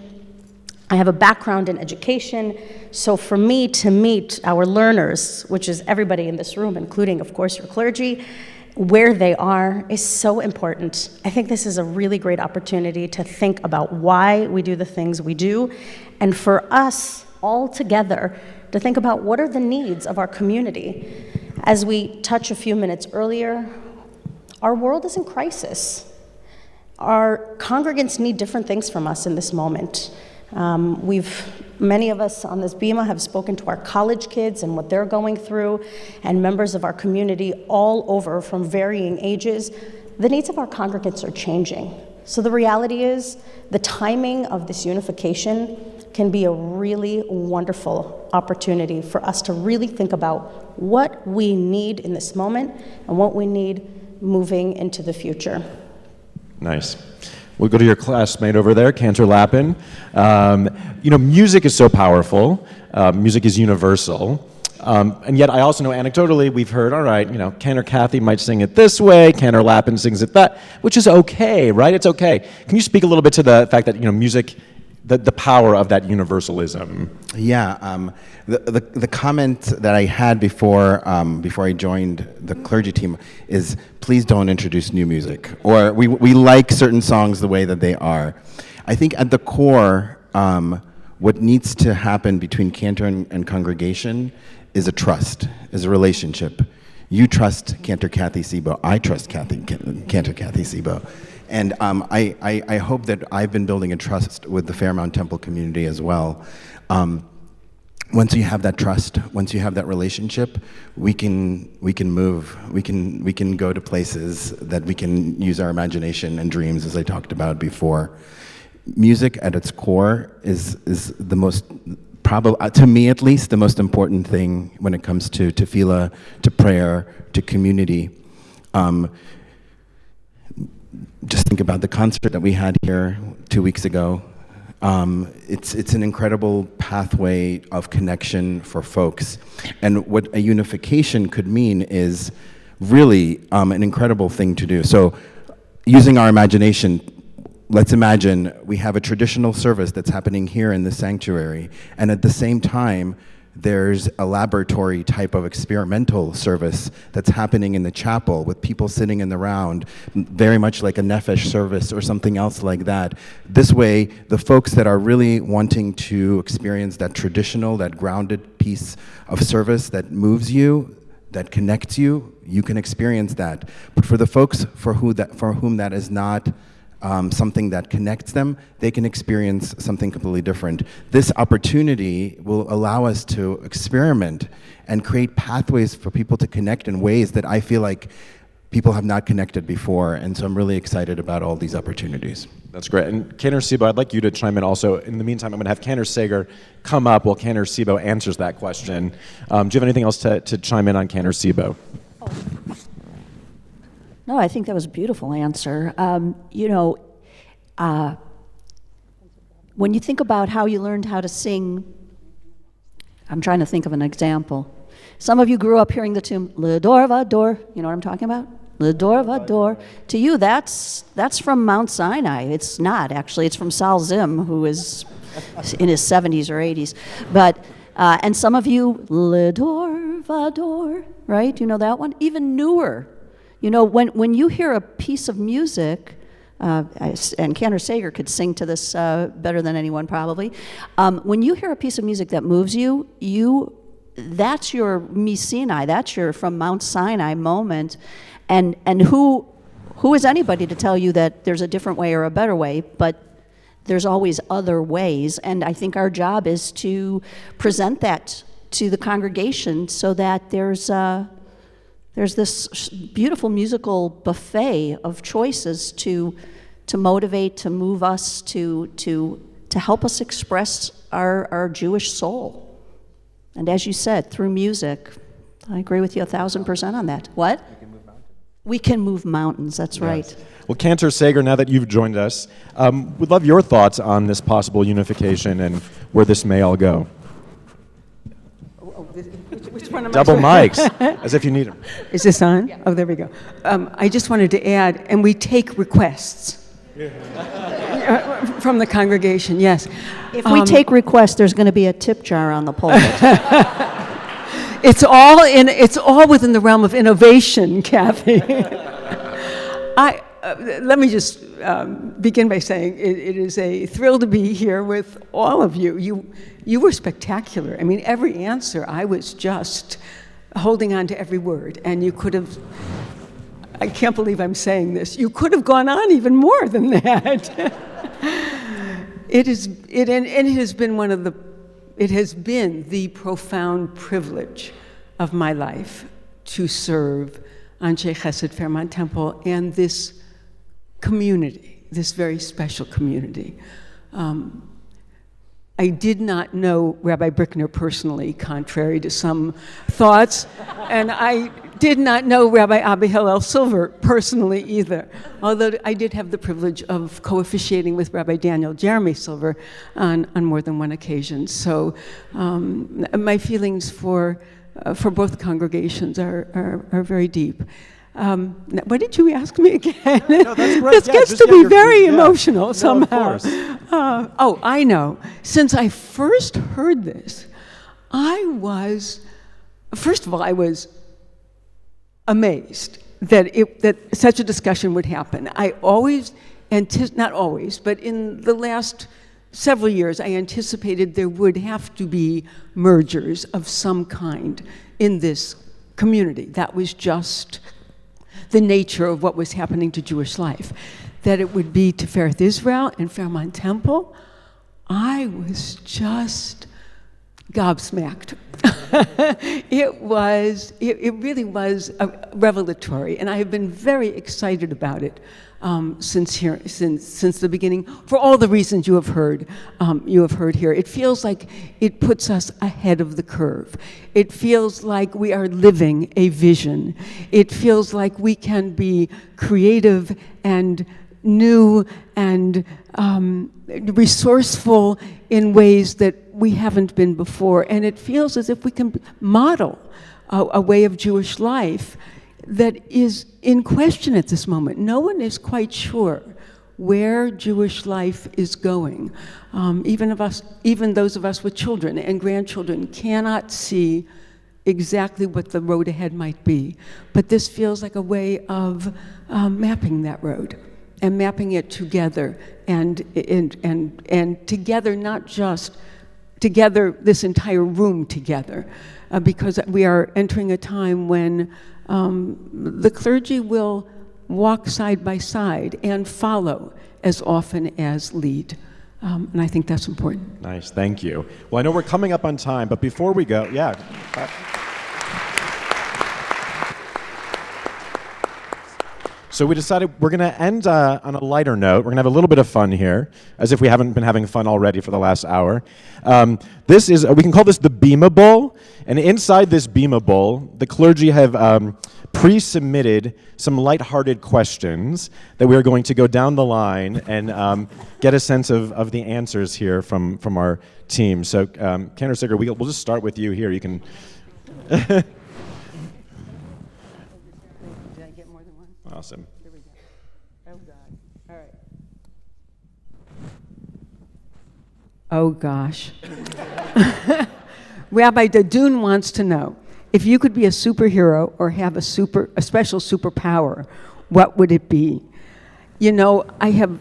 I have a background in education, so for me to meet our learners, which is everybody in this room, including, of course, your clergy, where they are is so important. I think this is a really great opportunity to think about why we do the things we do, and for us all together to think about what are the needs of our community. As we touched a few minutes earlier, our world is in crisis. Our congregants need different things from us in this moment. Many of us on this bima have spoken to our college kids and what they're going through, and members of our community all over from varying ages. The needs of our congregants are changing. So the reality is, the timing of this unification can be a really wonderful opportunity for us to really think about what we need in this moment and what we need moving into the future. Nice. We'll go to your classmate over there, Cantor Lappin. Music is so powerful. Music is universal. And yet I also know anecdotally we've heard, all right, Cantor Kathy might sing it this way, Cantor Lappin sings it that, which is okay, right? It's okay. Can you speak a little bit to the fact that, music, the power of that universalism? Yeah, the comment that I had before I joined the clergy team is, please don't introduce new music, or we like certain songs the way that they are. I think at the core, what needs to happen between cantor and congregation is a trust, is a relationship. You trust Cantor Kathy Sebo, I trust Cantor Kathy Sebo. And I hope that I've been building a trust with the Fairmount Temple community as well. Once you have that trust, once you have that relationship, we can move. We can go to places that we can use our imagination and dreams, as I talked about before. Music at its core is the most, probably to me at least, the most important thing when it comes to tefillah, to prayer, to community. Just think about the concert that we had here 2 weeks ago. It's an incredible pathway of connection for folks. And what a unification could mean is really an incredible thing to do. So using our imagination, let's imagine we have a traditional service that's happening here in the sanctuary, and at the same time, there's a laboratory type of experimental service that's happening in the chapel with people sitting in the round, very much like a nefesh service or something else like that. This way, the folks that are really wanting to experience that traditional, that grounded piece of service that moves you, that connects you, you can experience that. But for the folks for whom that is not something that connects them, they can experience something completely different. This opportunity will allow us to experiment and create pathways for people to connect in ways that I feel like people have not connected before, and so I'm really excited about all these opportunities. That's great. And Cantor Sebo, I'd like you to chime in also. In the meantime, I'm going to have Cantor Sager come up while Cantor Sebo answers that question. Do you have anything else to chime in on Cantor Sebo? No, I think that was a beautiful answer. When you think about how you learned how to sing, I'm trying to think of an example. Some of you grew up hearing the tune, Le Dor Va Dor. You know what I'm talking about? Le Dor Va Dor. To you, that's from Mount Sinai. It's not, actually. It's from Sal Zim, who is in his 70s or 80s. But, and some of you, Le Dor Va Dor, right? You know that one? Even newer. When you hear a piece of music, and Cantor Sager could sing to this better than anyone probably, when you hear a piece of music that moves you, that's your Sinai, that's your from Mount Sinai moment, and who is anybody to tell you that there's a different way or a better way, but there's always other ways, and I think our job is to present that to the congregation so that there's this beautiful musical buffet of choices to motivate, to move us, to help us express our Jewish soul. And as you said, through music, I agree with you 1,000% on that. What? We can move mountains, that's right. Well, Cantor Sager, now that you've joined us, we'd love your thoughts on this possible unification and where this may all go. Which one am Double I mics, as if you need them. Is this on? Yeah. Oh, there we go. I just wanted to add, and we take requests from the congregation, yes. If we take requests, there's going to be a tip jar on the pulpit. It's all within the realm of innovation, Kathy. Let me just begin by saying it is a thrill to be here with all of you. You were spectacular. I mean, every answer, I was just holding on to every word. And you could have, I can't believe I'm saying this, you could have gone on even more than that. It has been the profound privilege of my life to serve Anshe Chesed Fairmount Temple and this community, this very special community. I did not know Rabbi Brickner personally, contrary to some thoughts, and I did not know Rabbi Abi Hillel Silver personally either, although I did have the privilege of co-officiating with Rabbi Daniel Jeremy Silver on more than one occasion. So my feelings for for both congregations are very deep. What did you ask me again? No, that's great. This Yeah, gets just to get be your- very yeah. emotional No, of somehow. course. Oh, I know. Since I first heard this, first of all, I was amazed that such a discussion would happen. I always, not always, but in the last several years, I anticipated there would have to be mergers of some kind in this community. That was just the nature of what was happening to Jewish life. That it would be Tifereth Israel and Fairmont Temple, I was just gobsmacked. It really was revelatory, and I have been very excited about it since the beginning, for all the reasons you have heard here. It feels like it puts us ahead of the curve. It feels like we are living a vision. It feels like we can be creative and new and resourceful in ways that we haven't been before. And it feels as if we can model a way of Jewish life that is in question at this moment. No one is quite sure where Jewish life is going. Even those of us with children and grandchildren cannot see exactly what the road ahead might be. But this feels like a way of mapping that road and mapping it together and together, not just together, this entire room together, because we are entering a time when the clergy will walk side by side and follow as often as lead. And I think that's important. Nice, thank you. Well, I know we're coming up on time, but before we go, yeah. So we decided we're going to end on a lighter note. We're going to have a little bit of fun here, as if we haven't been having fun already for the last hour. This is, we can call this the Beamable, and inside this Beamable, the clergy have pre-submitted some lighthearted questions that we are going to go down the line and get a sense of the answers here from our team. So, Cantor Sigger, we'll just start with you here. You can... Awesome. Here we go. Oh, God. All right. Oh, gosh. Rabbi Dadun wants to know, if you could be a superhero or have a special superpower, what would it be? You know, I have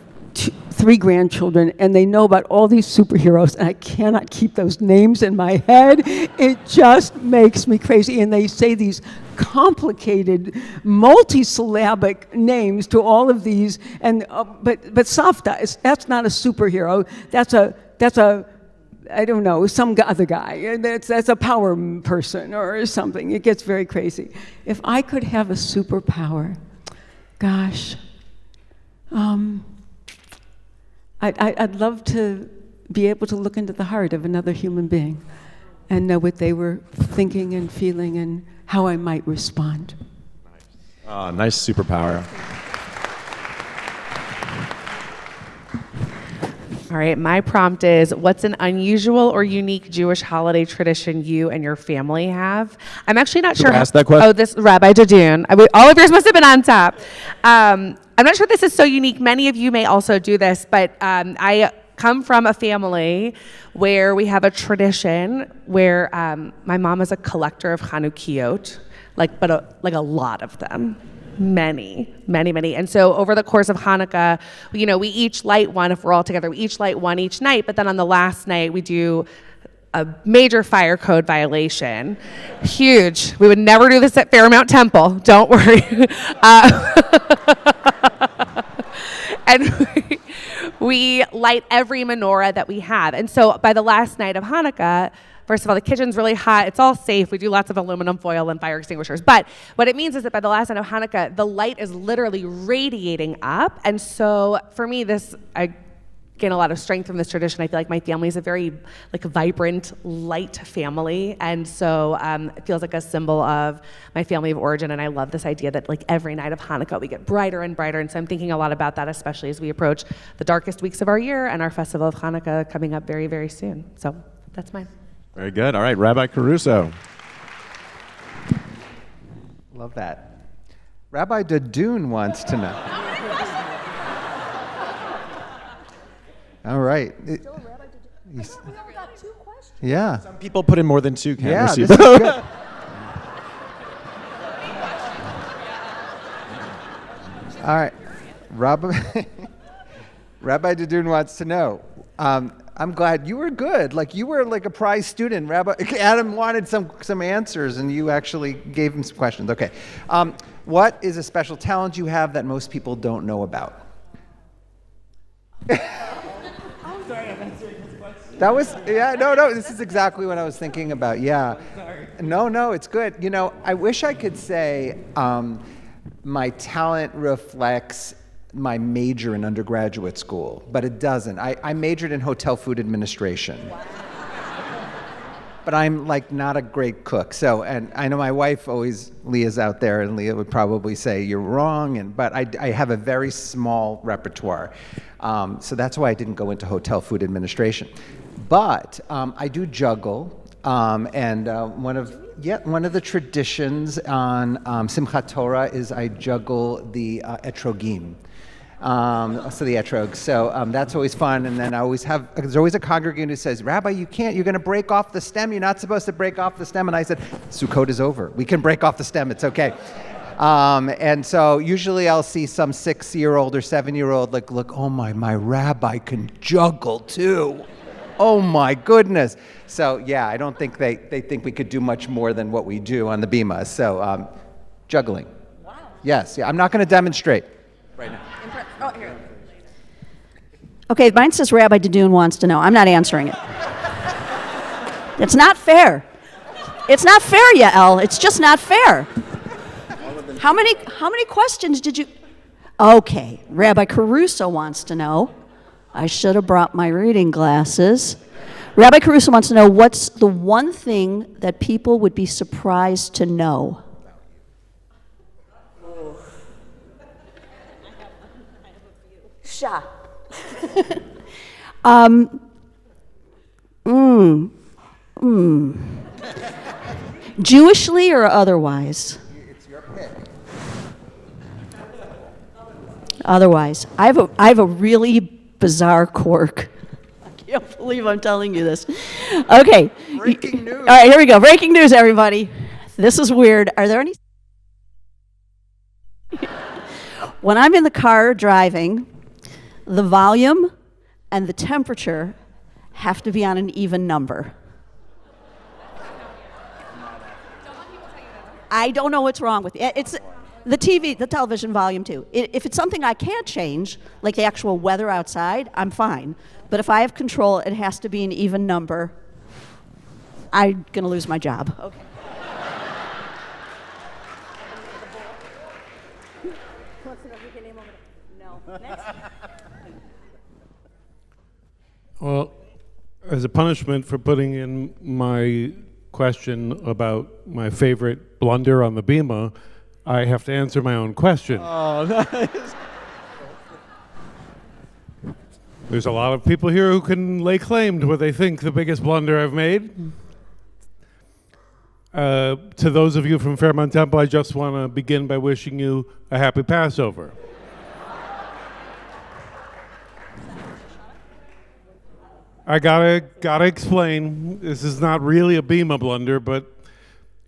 3 grandchildren, and they know about all these superheroes, and I cannot keep those names in my head. It just makes me crazy. And they say these complicated, multi-syllabic names to all of these. And but Safta, that's not a superhero. That's a I don't know, some other guy. That's a power person or something. It gets very crazy. If I could have a superpower, gosh. I'd love to be able to look into the heart of another human being and know what they were thinking and feeling and how I might respond. Nice superpower. All right, my prompt is, what's an unusual or unique Jewish holiday tradition you and your family have? I'm actually not sure. Ask that question. Oh, this Rabbi Dadun. All of yours must have been on top. I'm not sure this is so unique. Many of you may also do this, but I come from a family where we have a tradition where my mom is a collector of Chanukiot, but a lot of them. Many. And so over the course of Hanukkah, we each light one. If we're all together, we each light one each night, but then on the last night we do a major fire code violation. Huge. We would never do this at Fairmount Temple, don't worry. And we light every menorah that we have. And so by the last night of Hanukkah, first of all, the kitchen's really hot. It's all safe. We do lots of aluminum foil and fire extinguishers. But what it means is that by the last night of Hanukkah, the light is literally radiating up. And so for me, I gain a lot of strength from this tradition. I feel like my family is a very vibrant, light family. And so it feels like a symbol of my family of origin. And I love this idea that every night of Hanukkah, we get brighter and brighter. And so I'm thinking a lot about that, especially as we approach the darkest weeks of our year and our festival of Hanukkah coming up very, very soon. So that's mine. Very good. All right, Rabbi Caruso. Love that. Rabbi Dadoon wants to know. All right. Yeah. Some people put in more than two cameras. Yeah, this is good. All right. Rabbi Dadoon wants to know. I'm glad you were good. Like you were like a prize student. Rabbi Adam wanted some answers, and you actually gave him some questions. Okay. What is a special talent you have that most people don't know about? That was, no, this is exactly what I was thinking about, yeah. No, it's good. You know, I wish I could say my talent reflects my major in undergraduate school, but it doesn't. I majored in hotel food administration. Wow. But I'm like not a great cook. So, and I know my wife always, Leah's out there, and Leah would probably say you're wrong, but I have a very small repertoire. So that's why I didn't go into hotel food administration. But I do juggle, and one of the traditions on Simchat Torah is I juggle the etrogim. So the etrog. So that's always fun. And then there's always a congregant who says, Rabbi, you can't, you're going to break off the stem. You're not supposed to break off the stem. And I said, Sukkot is over. We can break off the stem. It's okay. And so usually I'll see some 6-year-old or 7-year-old like, look, oh my rabbi can juggle too. Oh my goodness. So yeah, I don't think they think we could do much more than what we do on the bima. So juggling. Wow. Yes, yeah. I'm not going to demonstrate right now. Oh, here. Okay, mine says Rabbi Dadoon wants to know. I'm not answering it. It's not fair. It's not fair, Yael. It's just not fair. How many questions did you... Okay, Rabbi Caruso wants to know. I should have brought my reading glasses. Rabbi Caruso wants to know, what's the one thing that people would be surprised to know? Sha. Jewishly or otherwise? It's your pick. Otherwise. I have a really bizarre quirk. I can't believe I'm telling you this. Okay. Breaking news. All right, here we go. Breaking news, everybody. This is weird. Are there any... When I'm in the car driving, the volume and the temperature have to be on an even number. I don't know what's wrong with it. It's the television volume too. If it's something I can't change, like the actual weather outside, I'm fine. But if I have control, it has to be an even number. I'm gonna lose my job. Okay. Well, as a punishment for putting in my question about my favorite blunder on the bima, I have to answer my own question. Oh, nice. There's a lot of people here who can lay claim to what they think the biggest blunder I've made. To those of you from Fairmount Temple, I just want to begin by wishing you a happy Passover. I gotta explain, this is not really a bima blunder, but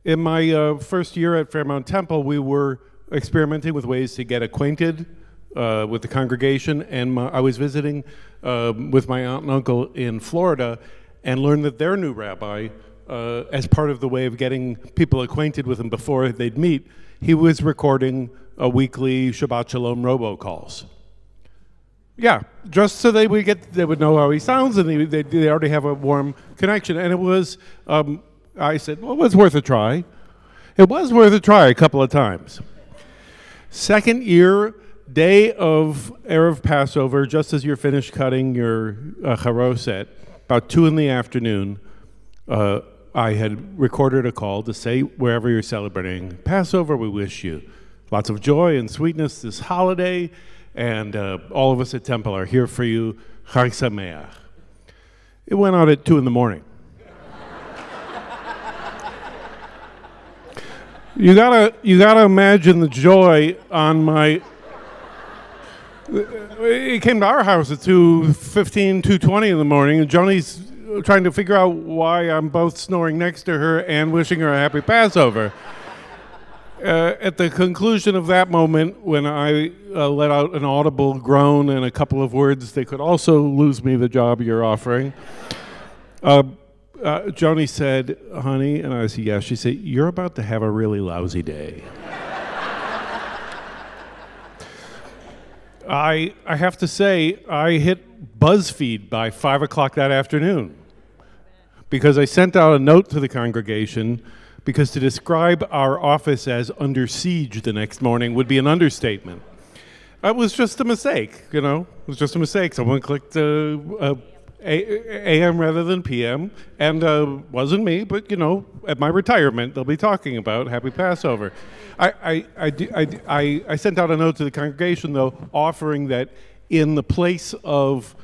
in my first year at Fairmount Temple, we were experimenting with ways to get acquainted with the congregation, and I was visiting with my aunt and uncle in Florida and learned that their new rabbi, as part of the way of getting people acquainted with him before they'd meet, he was recording a weekly Shabbat Shalom robocalls. Yeah, just so they would know how he sounds, and they already have a warm connection. And it was, I said, well, it was worth a try. It was worth a try a couple of times. Second year, day of Erev Passover, just as you're finished cutting your charoset, about 2 p.m, I had recorded a call to say, wherever you're celebrating Passover, we wish you lots of joy and sweetness this holiday. And all of us at Temple are here for you. Chag Sameach. It went out at 2 a.m. You gotta imagine the joy on my. He came to our house at 2:15, 2:20 in the morning, and Joni's trying to figure out why I'm both snoring next to her and wishing her a happy Passover. At the conclusion of that moment, when I let out an audible groan and a couple of words that could also lose me the job you're offering, Joni said, "Honey," and I said, "Yes." She said, "You're about to have a really lousy day." I have to say, I hit BuzzFeed by 5 o'clock that afternoon because I sent out a note to the congregation because to describe our office as under siege the next morning would be an understatement. It was just a mistake, you know? It was just a mistake. Someone clicked AM rather than PM, and wasn't me, but, you know, at my retirement, they'll be talking about Happy Passover. I sent out a note to the congregation, though, offering that in the place of,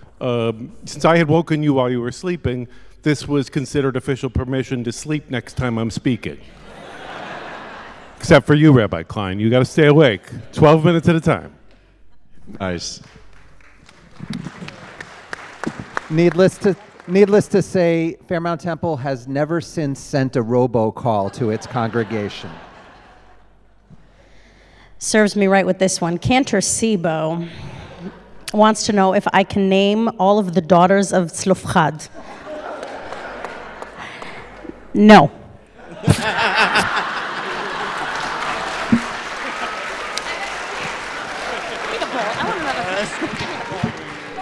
since I had woken you while you were sleeping, this was considered official permission to sleep next time I'm speaking. Except for you, Rabbi Klein. You got to stay awake 12 minutes at a time. Nice. Needless to say, Fairmount Temple has never since sent a robocall to its congregation. Serves me right with this one. Cantor Sibo wants to know if I can name all of the daughters of Tzlofchad. No.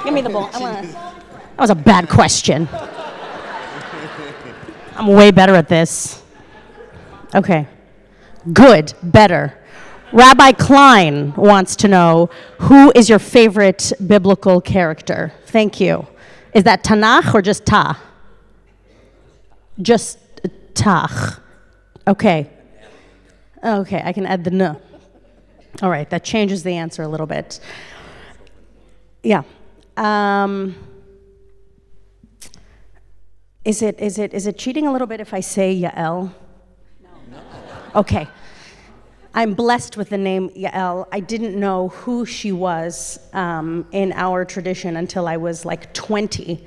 Give me the ball. That was a bad question. I'm way better at this. Okay. Good. Better. Rabbi Klein wants to know, who is your favorite biblical character? Thank you. Is that Tanakh or just Ta? Just Tach. Okay. Okay, I can add the N. All right, that changes the answer a little bit. Yeah. Is it cheating a little bit if I say Yael? No. Okay. I'm blessed with the name Yael. I didn't know who she was in our tradition until I was like 20.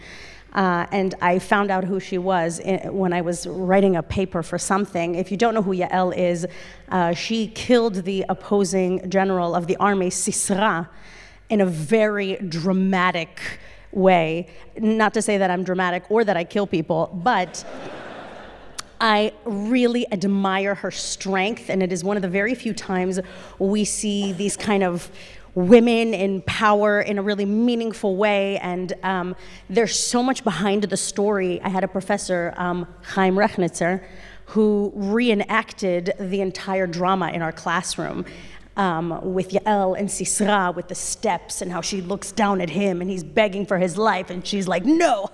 And I found out who she was when I was writing a paper for something. If you don't know who Yael is, she killed the opposing general of the army, Sisera, in a very dramatic way. Not to say that I'm dramatic or that I kill people, but I really admire her strength, and it is one of the very few times we see these kind of women in power in a really meaningful way, and there's so much behind the story. I had a professor, Chaim Rechnitzer, who reenacted the entire drama in our classroom. With Yael and Sisera, with the steps and how she looks down at him and he's begging for his life and she's like, no.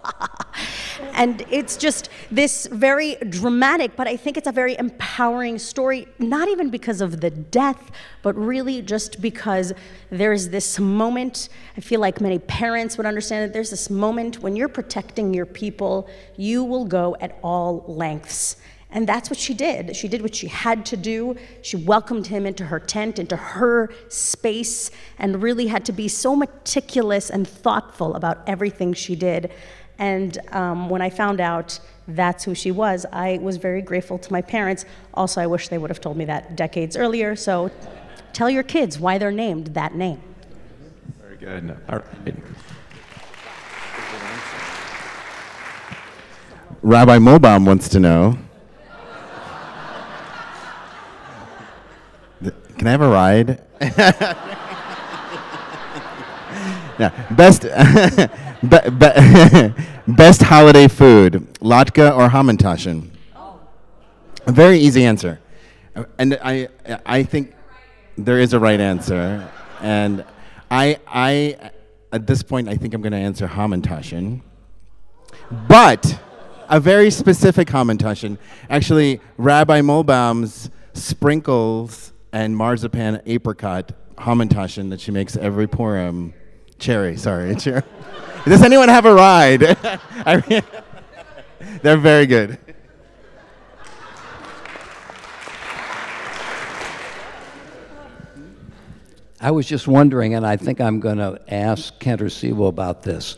And it's just this very dramatic, but I think it's a very empowering story, not even because of the death, but really just because there's this moment, I feel like many parents would understand that there's this moment when you're protecting your people, you will go at all lengths. And that's what she did. She did what she had to do. She welcomed him into her tent, into her space, and really had to be so meticulous and thoughtful about everything she did. And when I found out that's who she was, I was very grateful to my parents. Also, I wish they would have told me that decades earlier. So tell your kids why they're named that name. Very good. All right. Rabbi Mobaum wants to know, can I have a ride? No, best holiday food, latke or hamantaschen? A very easy answer. And I think there is a right answer. And I at this point, I think I'm going to answer hamantaschen. But a very specific hamantaschen. Actually, Rabbi Mobaum's sprinkles and marzipan apricot hamantaschen that she makes every Purim. Cherry. Does anyone have a ride? They're very good. I was just wondering, and I think I'm going to ask Cantor Sibo about this.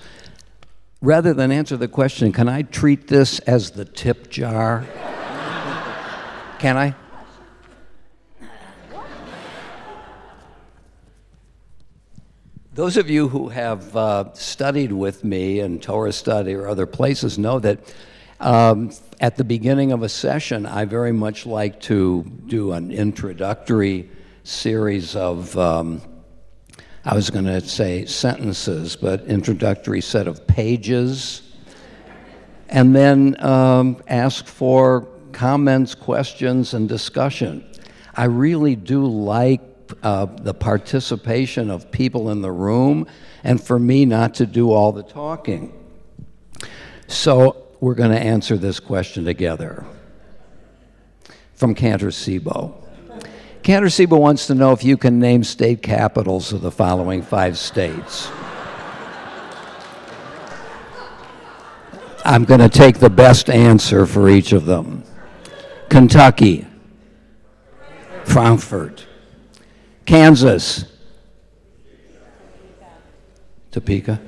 Rather than answer the question, can I treat this as the tip jar? Can I? Those of you who have studied with me in Torah study or other places know that at the beginning of a session, I very much like to do an introductory series of, I was going to say sentences, but introductory set of pages, and then ask for comments, questions, and discussion. I really do like the participation of people in the room, and for me not to do all the talking. So we're going to answer this question together. From Cantor Sibo. Cantor Sibo wants to know if you can name state capitals of the following 5 states. I'm going to take the best answer for each of them. Kentucky, Frankfurt, Kansas, Topeka?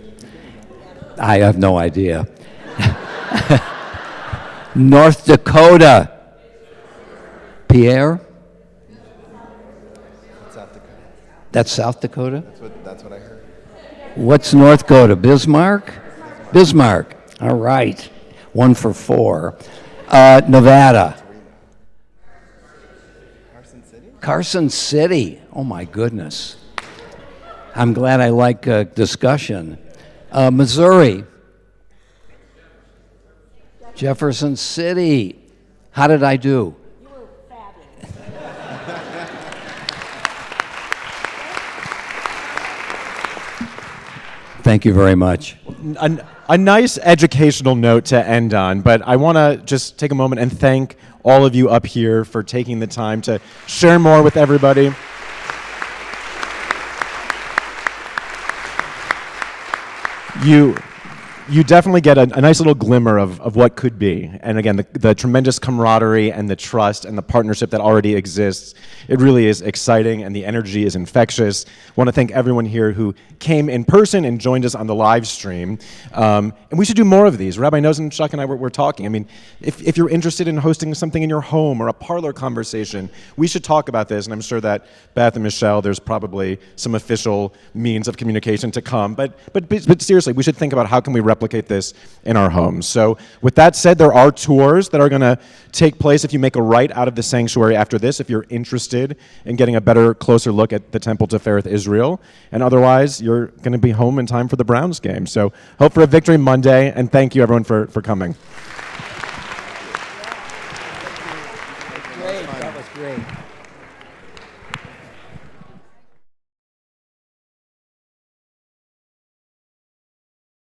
I have no idea. North Dakota, Pierre? South Dakota. That's South Dakota? That's what I heard. What's North Dakota? Bismarck? Bismarck. All right. 1 for 4. Nevada. Carson City? Carson City. Oh my goodness. I'm glad I like discussion. Missouri. Jefferson City. How did I do? You were fabulous. Thank you very much. A nice educational note to end on, but I want to just take a moment and thank all of you up here for taking the time to share more with everybody. You definitely get a nice little glimmer of what could be. And again, the tremendous camaraderie and the trust and the partnership that already exists, it really is exciting and the energy is infectious. I want to thank everyone here who came in person and joined us on the live stream. And we should do more of these. Rabbi Nosen, Chuck, and I were talking. I mean, if you're interested in hosting something in your home or a parlor conversation, we should talk about this. And I'm sure that Beth and Michelle, there's probably some official means of communication to come. But seriously, we should think about how can we replicate this in our homes. So with that said, there are tours that are going to take place if you make a right out of the sanctuary after this, if you're interested in getting a better, closer look at the Temple-Tifereth Israel. And otherwise, you're going to be home in time for the Browns game. So hope for a victory Monday, and thank you everyone for coming. Great. That was great.